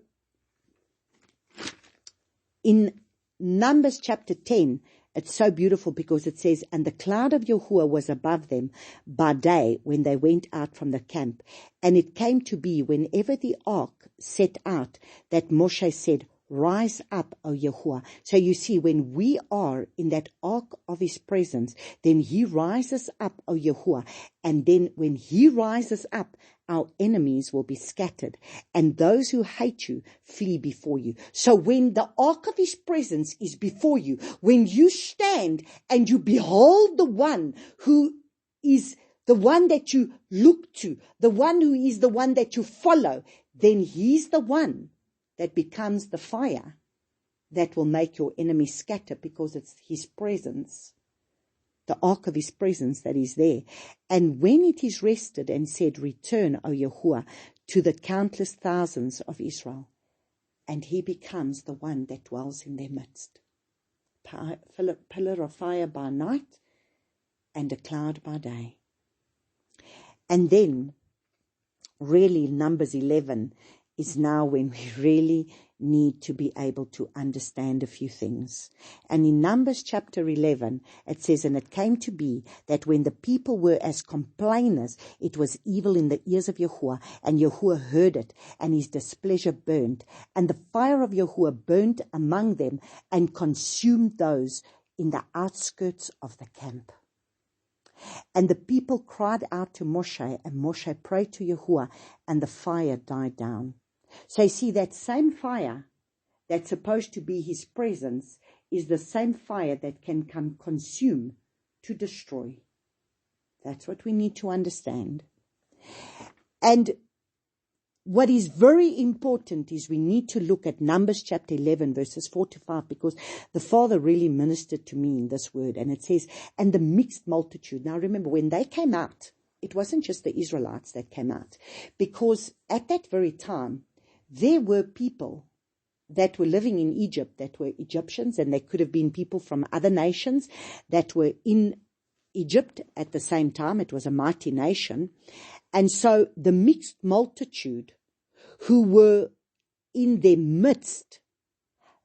in Numbers chapter 10, it's so beautiful because it says, "And the cloud of Yahuwah was above them by day when they went out from the camp. And it came to be whenever the ark set out that Moshe said, 'Rise up, O Yahuwah.'" So you see, when we are in that ark of his presence, then he rises up, O Yahuwah. And then when he rises up, our enemies will be scattered, and those who hate you flee before you. So when the ark of his presence is before you, when you stand and you behold the one who is the one that you look to, the one who is the one that you follow, then he's the one that becomes the fire that will make your enemy scatter, because it's his presence, the ark of his presence that is there. "And when it is rested and said, 'Return, O Yahuwah, to the countless thousands of Israel,' and he becomes the one that dwells in their midst. Pillar of fire by night and a cloud by day." And then, really, Numbers 11 is now when we really need to be able to understand a few things. And in Numbers chapter 11, it says, "And it came to be that when the people were as complainers, it was evil in the ears of Yahuwah, and Yahuwah heard it, and his displeasure burned. And the fire of Yahuwah burned among them and consumed those in the outskirts of the camp. And the people cried out to Moshe, and Moshe prayed to Yahuwah, and the fire died down." So you see, that same fire that's supposed to be his presence is the same fire that can come consume to destroy. That's what we need to understand. And what is very important is we need to look at Numbers chapter 11, verses 4 to 5, because the Father really ministered to me in this word. And it says, "And the mixed multitude." Now remember, when they came out, it wasn't just the Israelites that came out, because at that very time, there were people that were living in Egypt that were Egyptians, and they could have been people from other nations that were in Egypt at the same time. It was a mighty nation. And so the mixed multitude who were in their midst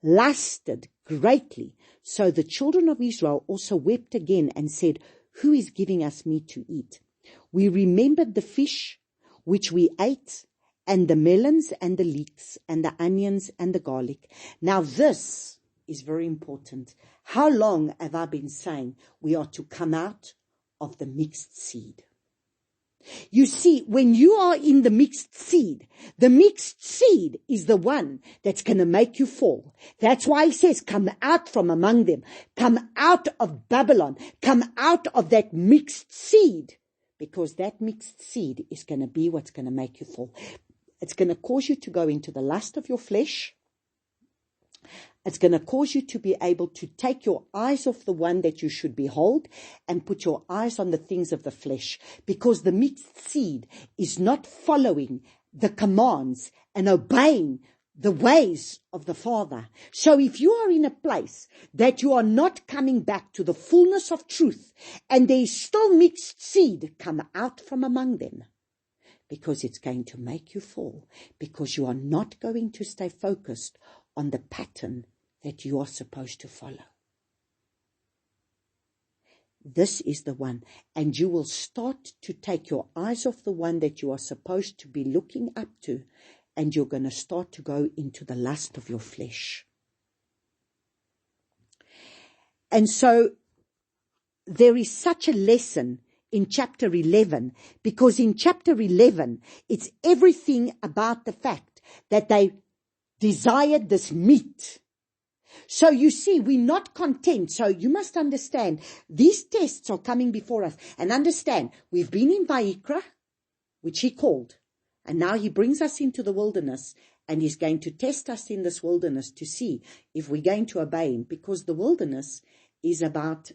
lusted greatly. So the children of Israel also wept again and said, "Who is giving us meat to eat? We remembered the fish which we ate, and the melons and the leeks and the onions and the garlic." Now this is very important. How long have I been saying we are to come out of the mixed seed? You see, when you are in the mixed seed is the one that's going to make you fall. That's why he says, come out from among them. Come out of Babylon. Come out of that mixed seed. Because that mixed seed is going to be what's going to make you fall. It's going to cause you to go into the lust of your flesh. It's going to cause you to be able to take your eyes off the one that you should behold and put your eyes on the things of the flesh, because the mixed seed is not following the commands and obeying the ways of the Father. So if you are in a place that you are not coming back to the fullness of truth and there is still mixed seed, come out from among them, because it's going to make you fall, because you are not going to stay focused on the pattern that you are supposed to follow. This is the one. And you will start to take your eyes off the one that you are supposed to be looking up to, and you're going to start to go into the lust of your flesh. And so there is such a lesson in chapter 11, because in chapter 11, it's everything about the fact that they desired this meat. So you see, we're not content. So you must understand, these tests are coming before us. And understand, we've been in Vayikra, which he called. And now he brings us into the wilderness. And he's going to test us in this wilderness to see if we're going to obey him. Because the wilderness is about,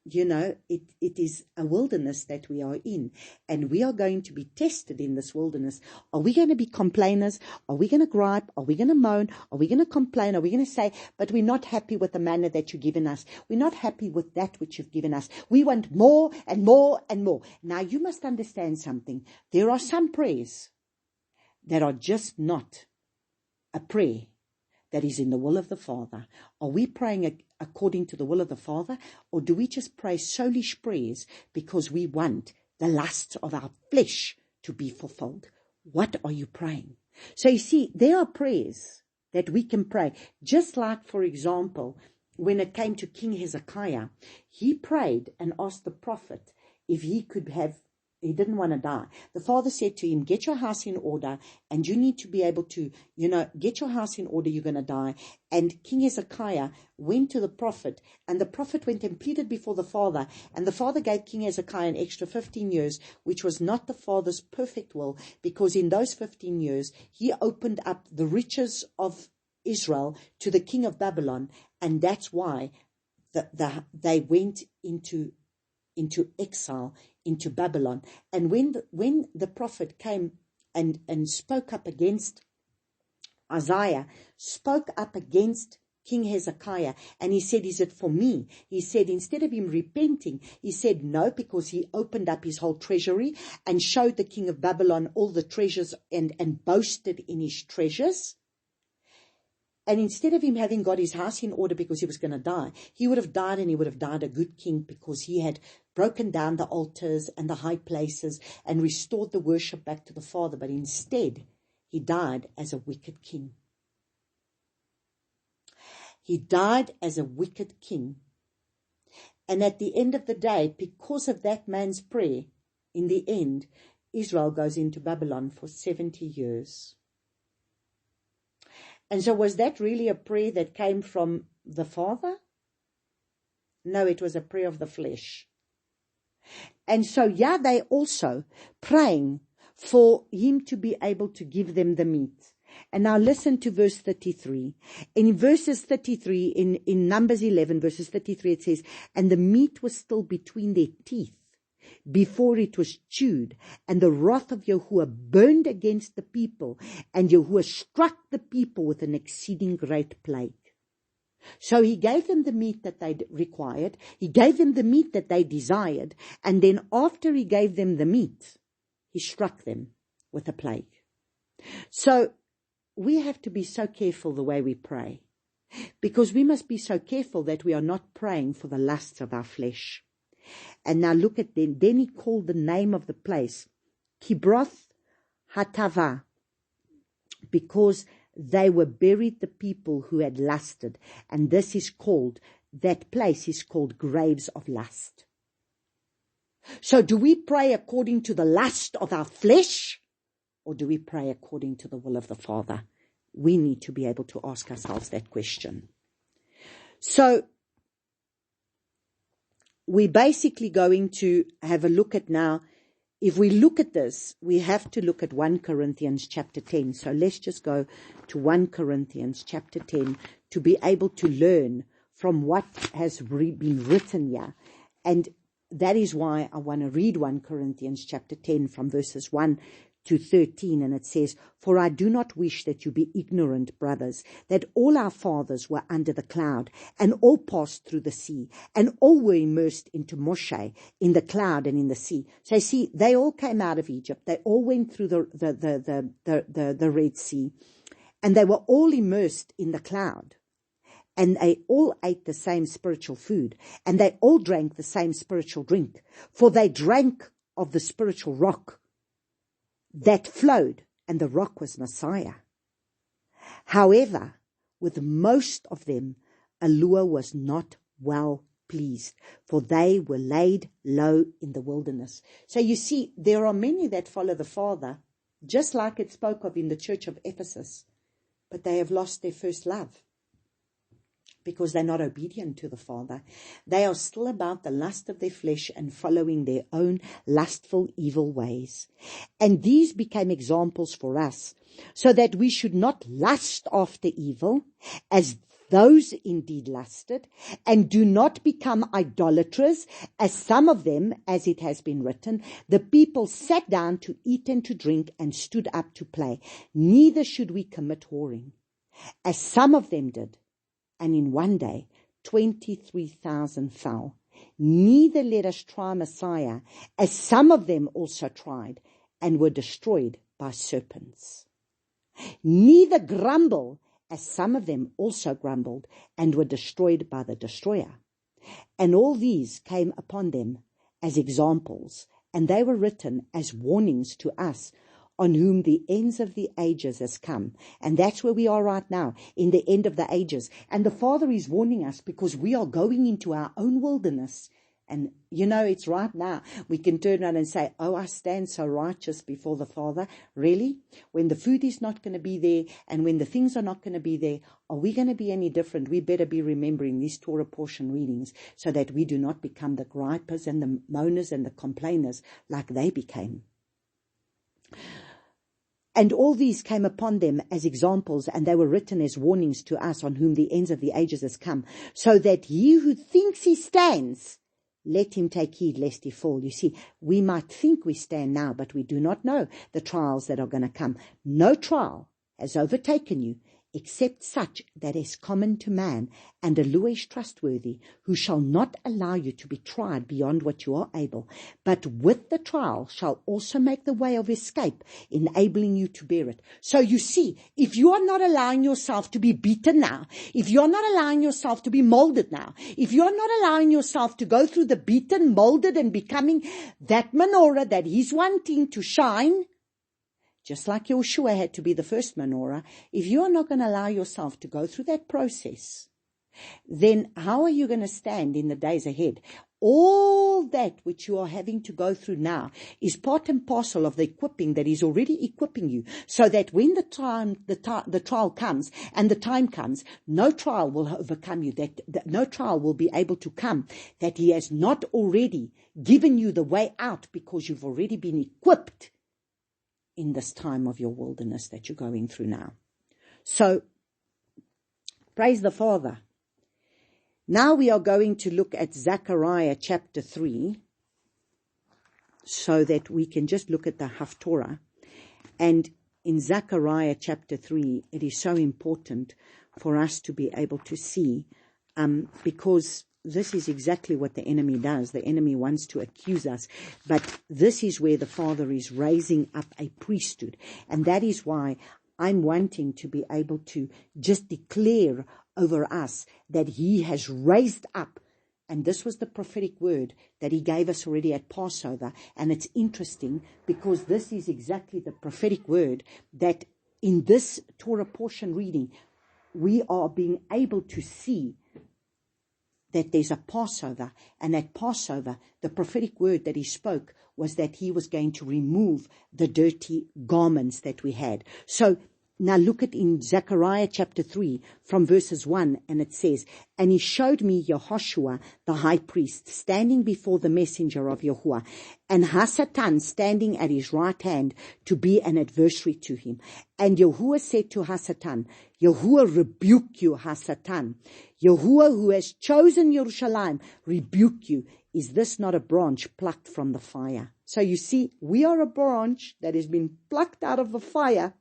it is a wilderness that we are in, and we are going to be tested in this wilderness. Are we going to be complainers? Are we going to gripe? Are we going to moan? Are we going to complain? Are we going to say, but we're not happy with the manna that you've given us. We're not happy with that which you've given us. We want more and more and more. Now you must understand something. There are some prayers that are just not a prayer that is in the will of the Father. Are we praying according to the will of the Father, or do we just pray soulish prayers because we want the lusts of our flesh to be fulfilled? What are you praying? So you see, there are prayers that we can pray. Just like, for example, when it came to King Hezekiah, he prayed and asked the prophet if he could have, he didn't want to die. The Father said to him, get your house in order, and you need to be able to, get your house in order, you're going to die. And King Hezekiah went to the prophet, and the prophet went and pleaded before the Father, and the Father gave King Hezekiah an extra 15 years, which was not the Father's perfect will, because in those 15 years, he opened up the riches of Israel to the king of Babylon, and that's why they went into exile, into Babylon. And when the prophet came and spoke up against Isaiah, spoke up against King Hezekiah, and he said, is it for me? He said, instead of him repenting, he said no, because he opened up his whole treasury and showed the king of Babylon all the treasures and boasted in his treasures. And instead of him having got his house in order because he was going to die, he would have died, and he would have died a good king, because he had broken down the altars and the high places and restored the worship back to the Father. But instead, he died as a wicked king. He died as a wicked king. And at the end of the day, because of that man's prayer, in the end, Israel goes into Babylon for 70 years. And so was that really a prayer that came from the Father? No, it was a prayer of the flesh. And so, yeah, they also praying for him to be able to give them the meat. And now listen to verse 33. In verses 33, in Numbers 11, verses 33, it says, and the meat was still between their teeth before it was chewed, and the wrath of Yahuwah burned against the people, and Yahuwah struck the people with an exceeding great plague. So he gave them the meat that they required, he gave them the meat that they desired, and then after he gave them the meat, he struck them with a plague. So we have to be so careful the way we pray, because we must be so careful that we are not praying for the lusts of our flesh. And now look at them. Then he called the name of the place Kibroth Hatava, because they were buried the people who had lusted. And this is called, that place is called graves of lust. So do we pray according to the lust of our flesh, or do we pray according to the will of the Father? We need to be able to ask ourselves that question. So we're basically going to have a look at now. If we look at this, we have to look at 1 Corinthians chapter 10. So let's just go to 1 Corinthians chapter 10 to be able to learn from what has been written here. And that is why I want to read 1 Corinthians chapter 10 from verses 1 to 13, and it says, for I do not wish that you be ignorant, brothers, that all our fathers were under the cloud, and all passed through the sea, and all were immersed into Moshe in the cloud and in the sea. So see, they all came out of Egypt. They all went through the Red Sea, and they were all immersed in the cloud. And they all ate the same spiritual food, and they all drank the same spiritual drink, for they drank of the spiritual rock that flowed, and the rock was Messiah. However, with most of them, Yahuwah was not well pleased, for they were laid low in the wilderness. So you see, there are many that follow the Father, just like it spoke of in the church of Ephesus, but they have lost their first love, because they're not obedient to the Father. They are still about the lust of their flesh and following their own lustful, evil ways. And these became examples for us, so that we should not lust after evil, as those indeed lusted, and do not become idolaters, as some of them, as it has been written, the people sat down to eat and to drink and stood up to play. Neither should we commit whoring, as some of them did. And in one day, 23,000 fell. Neither let us try Messiah, as some of them also tried, and were destroyed by serpents. Neither grumble, as some of them also grumbled, and were destroyed by the destroyer. And all these came upon them as examples, and they were written as warnings to us, on whom the ends of the ages has come. And that's where we are right now, in the end of the ages. And the Father is warning us, because we are going into our own wilderness. And, you know, it's right now. We can turn around and say, oh, I stand so righteous before the Father. Really? When the food is not going to be there, and when the things are not going to be there, are we going to be any different? We better be remembering these Torah portion readings, so that we do not become the gripers and the moaners and the complainers like they became. And all these came upon them as examples, and they were written as warnings to us, on whom the ends of the ages has come, so that he who thinks he stands, let him take heed lest he fall. You see, we might think we stand now, but we do not know the trials that are going to come. No trial has overtaken you except such that is common to man, and always trustworthy, who shall not allow you to be tried beyond what you are able, but with the trial shall also make the way of escape, enabling you to bear it. So you see, if you are not allowing yourself to be beaten now, if you're not allowing yourself to be molded now, if you're not allowing yourself to go through the beaten, molded, and becoming that menorah that he's wanting to shine, just like Yeshua had to be the first menorah, if you are not going to allow yourself to go through that process, then how are you going to stand in the days ahead? All that which you are having to go through now is part and parcel of the equipping that is already equipping you, so that when the trial comes and the time comes, no trial will overcome you, that no trial will be able to come that he has not already given you the way out, because you've already been equipped in this time of your wilderness that you're going through now. So, praise the Father. Now we are going to look at Zechariah chapter 3, so that we can just look at the Haftorah. And in Zechariah chapter 3, it is so important for us to be able to see, because this is exactly what the enemy does. The enemy wants to accuse us, but this is where the Father is raising up a priesthood. And that is why I'm wanting to be able to just declare over us that he has raised up. And this was the prophetic word that he gave us already at Passover. And it's interesting because this is exactly the prophetic word that in this Torah portion reading, we are being able to see that there's a Passover, and at Passover, the prophetic word that he spoke was that he was going to remove the dirty garments that we had. So now look at in Zechariah chapter 3 from verses 1, and it says, "And he showed me Yehoshua the high priest standing before the messenger of Yahuwah, and Hasatan standing at his right hand to be an adversary to him. And Yahuwah said to Hasatan, Yahuwah rebuke you, Hasatan. Yahuwah, who has chosen Jerusalem, rebuke you. Is this not a branch plucked from the fire?" So you see, we are a branch that has been plucked out of the fire,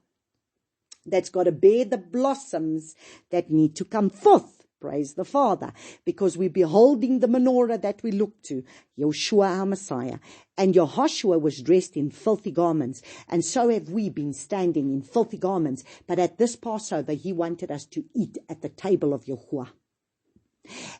that's got to bear the blossoms that need to come forth. Praise the Father. Because we're beholding the menorah that we look to, Yeshua our Messiah. And Yehoshua was dressed in filthy garments. And so have we been standing in filthy garments. But at this Passover, he wanted us to eat at the table of Yahuwah,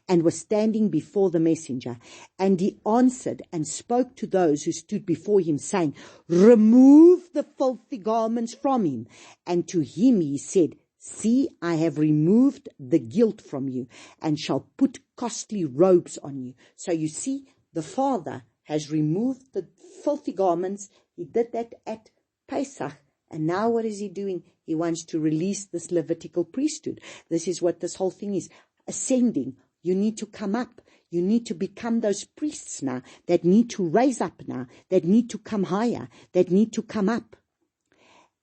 and was standing before the messenger. And he answered and spoke to those who stood before him, saying, "Remove the filthy garments from him." And to him he said, "See, I have removed the guilt from you, and shall put costly robes on you." So you see, the Father has removed the filthy garments. He did that at Pesach. And now what is he doing? He wants to release this Levitical priesthood. This is what this whole thing is. Ascending. You need to come up. You need to become those priests now that need to raise up now, that need to come higher, that need to come up.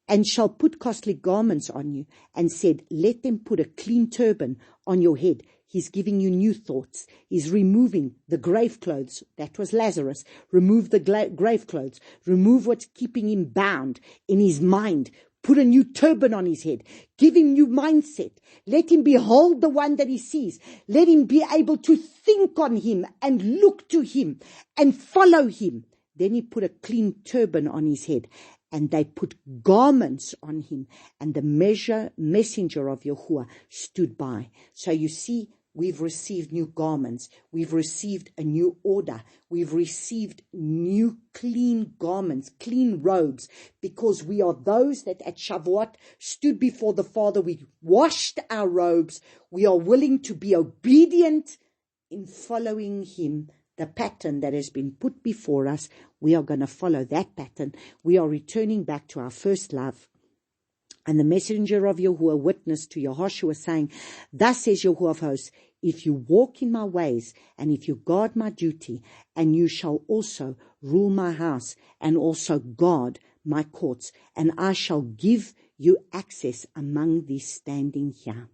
"And shall put costly garments on you," and said, "Let them put a clean turban on your head." He's giving you new thoughts. He's removing the grave clothes. That was Lazarus. Remove the grave clothes. Remove what's keeping him bound in his mind. Put a new turban on his head. Give him new mindset. Let him behold the one that he sees. Let him be able to think on him and look to him and follow him. Then he put a clean turban on his head, and they put garments on him, and the messenger of Yahuwah stood by. So you see, we've received new garments. We've received a new order. We've received new clean garments, clean robes, because we are those that at Shavuot stood before the Father. We washed our robes. We are willing to be obedient in following him. The pattern that has been put before us, we are going to follow that pattern. We are returning back to our first love. And the messenger of Yahuwah witnessed to Yehoshua, saying, "Thus says Yahuwah of hosts, if you walk in my ways, and if you guard my duty, and you shall also rule my house, and also guard my courts, and I shall give you access among these standing here."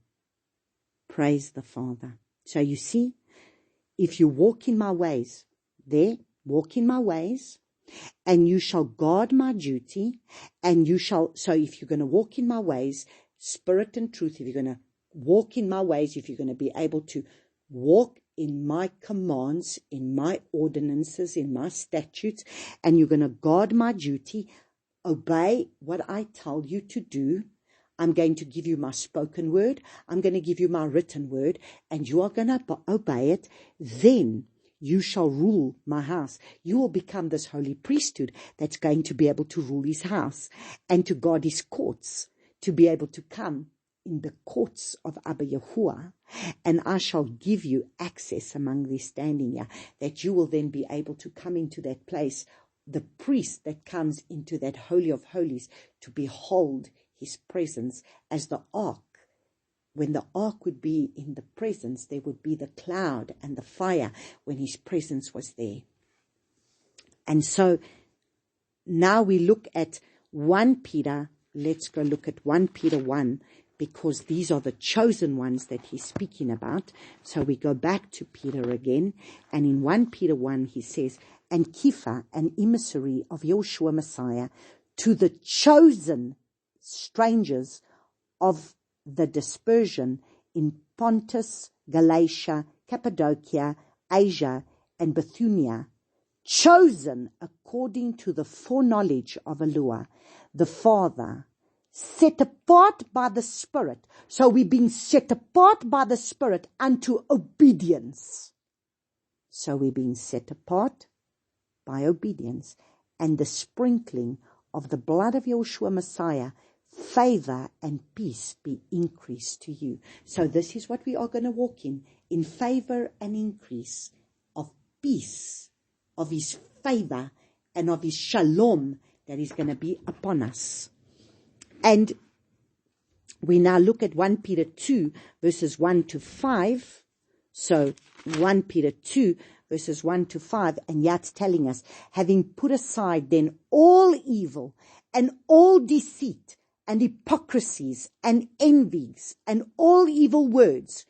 Praise the Father. So you see, if you walk in my ways, walk in my ways, and you shall guard my duty, and you shall, so if you're going to walk in my ways, spirit and truth, if you're going to walk in my ways, if you're going to be able to walk in my commands, in my ordinances, in my statutes, and you're going to guard my duty, obey what I tell you to do, I'm going to give you my spoken word, I'm going to give you my written word, and you are going to obey it, then you shall rule my house. You will become this holy priesthood that's going to be able to rule his house and to guard his courts, to be able to come in the courts of Abba Yahuwah, and I shall give you access among these standing here, that you will then be able to come into that place, the priest that comes into that Holy of Holies, to behold his presence as the ark. When the ark would be in the presence, there would be the cloud and the fire when his presence was there. And so now we look at 1 Peter. Let's go look at 1 Peter 1, because these are the chosen ones that he's speaking about. So we go back to Peter again. And in 1 Peter 1, he says, and Kepha, an emissary of Yeshua Messiah, to the chosen strangers of the dispersion in Pontus, Galatia, Cappadocia, Asia, and Bithynia, chosen according to the foreknowledge of Elohim, the Father, set apart by the Spirit. So we're being set apart by the Spirit unto obedience. So we're being set apart by obedience and the sprinkling of the blood of Yeshua Messiah. Favor and peace be increased to you. So this is what we are going to walk in favor and increase of peace, of his favor and of his shalom that is going to be upon us. And we now look at 1 Peter 2 verses 1 to 5. So 1 Peter 2 verses 1 to 5, and yet telling us, having put aside then all evil and all deceit and hypocrisies and envies and all evil words,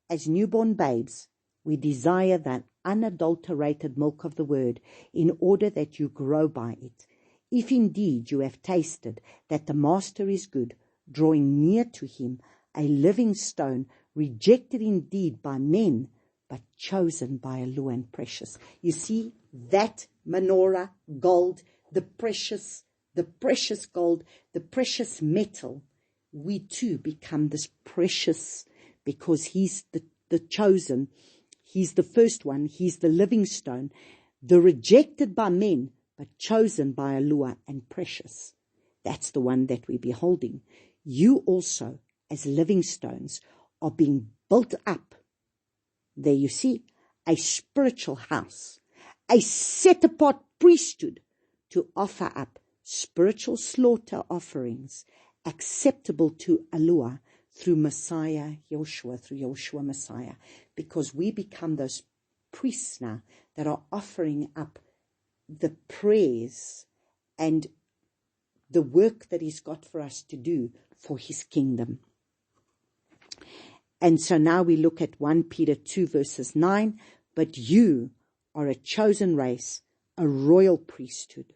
as newborn babes, we desire that unadulterated milk of the word, in order that you grow by it. If indeed you have tasted that the Master is good, drawing near to him, a living stone, rejected indeed by men, but chosen by Elohim and precious. You see that menorah, gold, the precious gold, the precious metal, we too become this precious, because he's the chosen, he's the first one, he's the living stone, the rejected by men, but chosen by Elohim and precious. That's the one that we're beholding. You also, as living stones, are being built up. There you see, a spiritual house, a set-apart priesthood to offer up spiritual slaughter offerings acceptable to Elohim through Messiah Yeshua, through Yeshua Messiah, because we become those priests now that are offering up the prayers and the work that he's got for us to do for his kingdom. And so now we look at 1 Peter 2 verses 9, but you are a chosen race, a royal priesthood,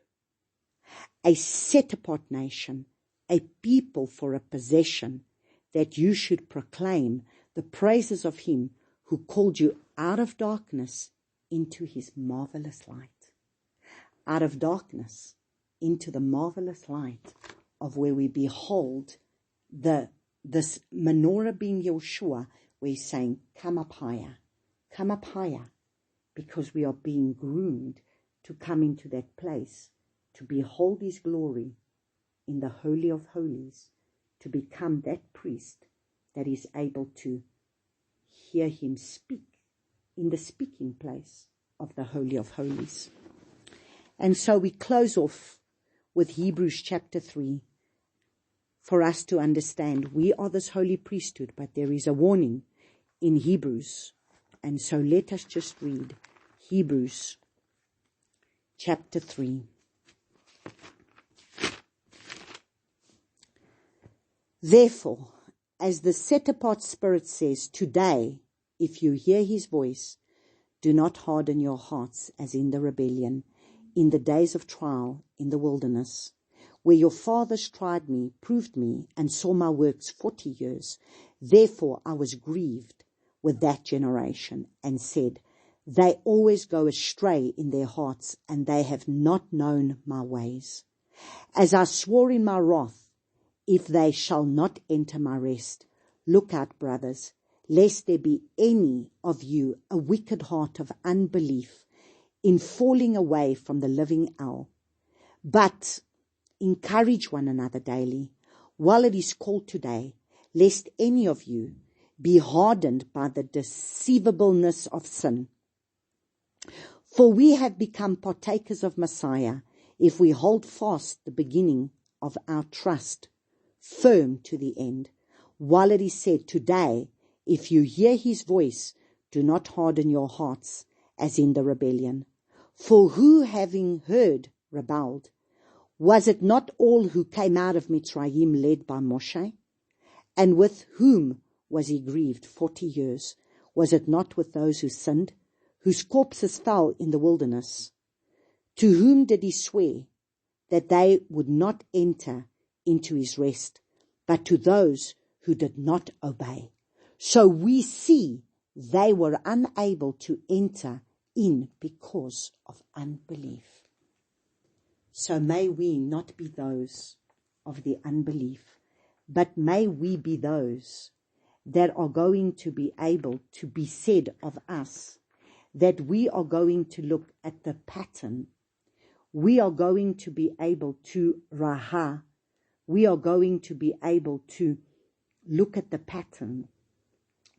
a set-apart nation, a people for a possession, that you should proclaim the praises of him who called you out of darkness into his marvelous light. Out of darkness into the marvelous light of where we behold this menorah being Yeshua, where he's saying, come up higher, because we are being groomed to come into that place, to behold his glory in the Holy of Holies, to become that priest that is able to hear him speak in the speaking place of the Holy of Holies. And so we close off with Hebrews chapter 3, for us to understand we are this holy priesthood, but there is a warning in Hebrews. And so let us just read Hebrews chapter 3. Therefore, as the set-apart Spirit says, today, if you hear his voice, do not harden your hearts as in the rebellion, in the days of trial in the wilderness, where your fathers tried me, proved me, and saw my works 40 years. Therefore I was grieved with that generation, and said, they always go astray in their hearts, and they have not known my ways. As I swore in my wrath, if they shall not enter my rest, look out, brothers, lest there be any of you a wicked heart of unbelief in falling away from the living El. But encourage one another daily, while it is called today, lest any of you be hardened by the deceivableness of sin. For we have become partakers of Messiah, if we hold fast the beginning of our trust firm to the end. While it is said, today, if you hear his voice, do not harden your hearts, as in the rebellion. For who, having heard, rebelled? Was it not all who came out of Mitzrayim led by Moshe? And with whom was he grieved 40 years? Was it not with those who sinned, whose corpses fell in the wilderness? To whom did he swear that they would not enter into his rest, but to those who did not obey? So we see they were unable to enter in because of unbelief. So may we not be those of the unbelief, but may we be those that are going to be able to be said of us, that we are going to look at the pattern. We are going to be able to raha. We are going to be able to look at the pattern.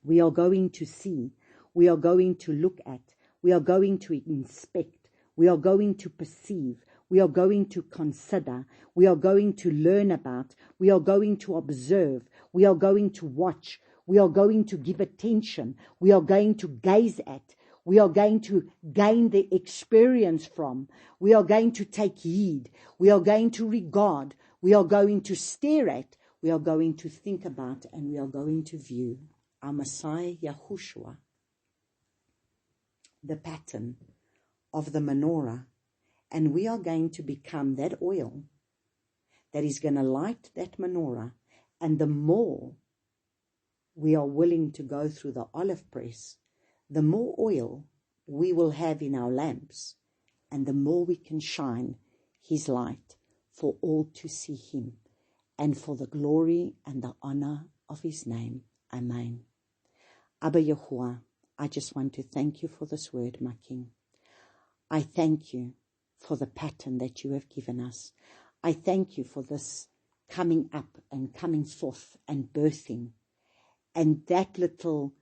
We are going to see. We are going to look at. We are going to inspect. We are going to perceive. We are going to consider. We are going to learn about. We are going to observe. We are going to watch. We are going to give attention. We are going to gaze at. We are going to gain the experience from. We are going to take heed. We are going to regard. We are going to stare at. We are going to think about, and we are going to view our Messiah Yahushua, the pattern of the menorah. And we are going to become that oil that is going to light that menorah. And the more we are willing to go through the olive press, the more oil we will have in our lamps, and the more we can shine his light for all to see him, and for the glory and the honor of his name. Amen. Abba Yahuwah, I just want to thank you for this word, my King. I thank you for the pattern that you have given us. I thank you for this coming up and coming forth and birthing, and that little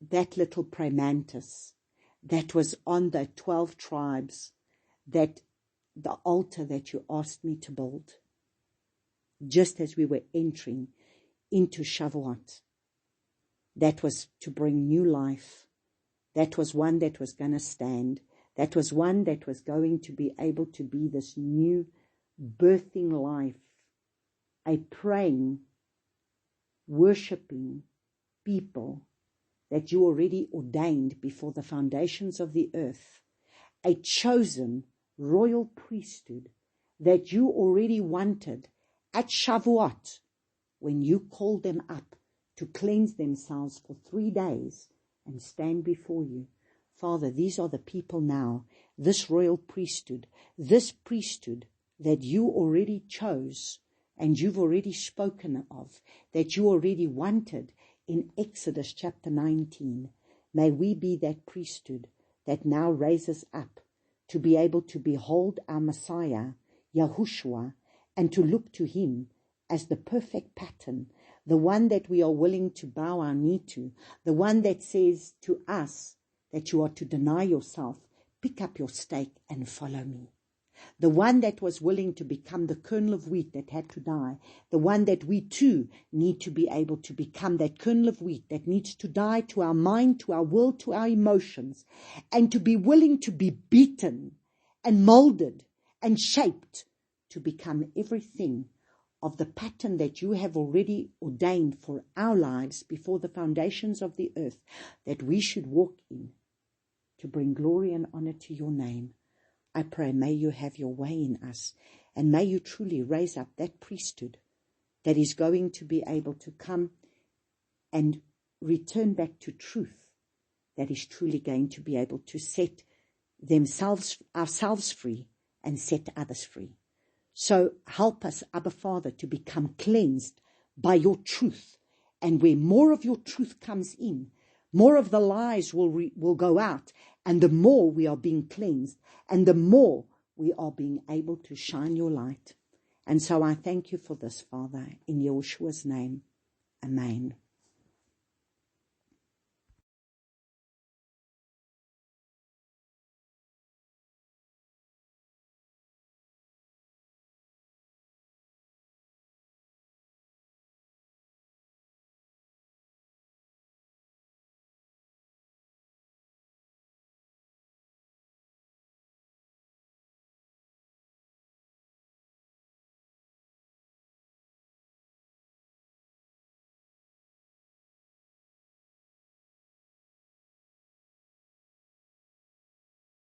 premantis that was on the 12 tribes, that the altar that you asked me to build, just as we were entering into Shavuot. That was to bring new life. That was one that was going to stand. That was one that was going to be able to be this new birthing life, a praying, worshipping people that you already ordained before the foundations of the earth, a chosen royal priesthood that you already wanted at Shavuot, when you called them up to cleanse themselves for 3 days and stand before you. Father, these are the people now, this royal priesthood, this priesthood that you already chose and you've already spoken of, that you already wanted in Exodus chapter 19. May we be that priesthood that now raises up to be able to behold our Messiah, Yahushua, and to look to him as the perfect pattern, the one that we are willing to bow our knee to, the one that says to us that you are to deny yourself, pick up your stake and follow me. The one that was willing to become the kernel of wheat that had to die, the one that we too need to be able to become, that kernel of wheat that needs to die to our mind, to our will, to our emotions, and to be willing to be beaten and molded and shaped to become everything of the pattern that you have already ordained for our lives before the foundations of the earth, that we should walk in to bring glory and honor to your name. I pray, may you have your way in us. And may you truly raise up that priesthood that is going to be able to come and return back to truth, that is truly going to be able to set ourselves free and set others free. So help us, Abba Father, to become cleansed by your truth. And where more of your truth comes in, more of the lies will go out, and the more we are being cleansed, and the more we are being able to shine your light. And so I thank you for this, Father, in Yeshua's name. Amen.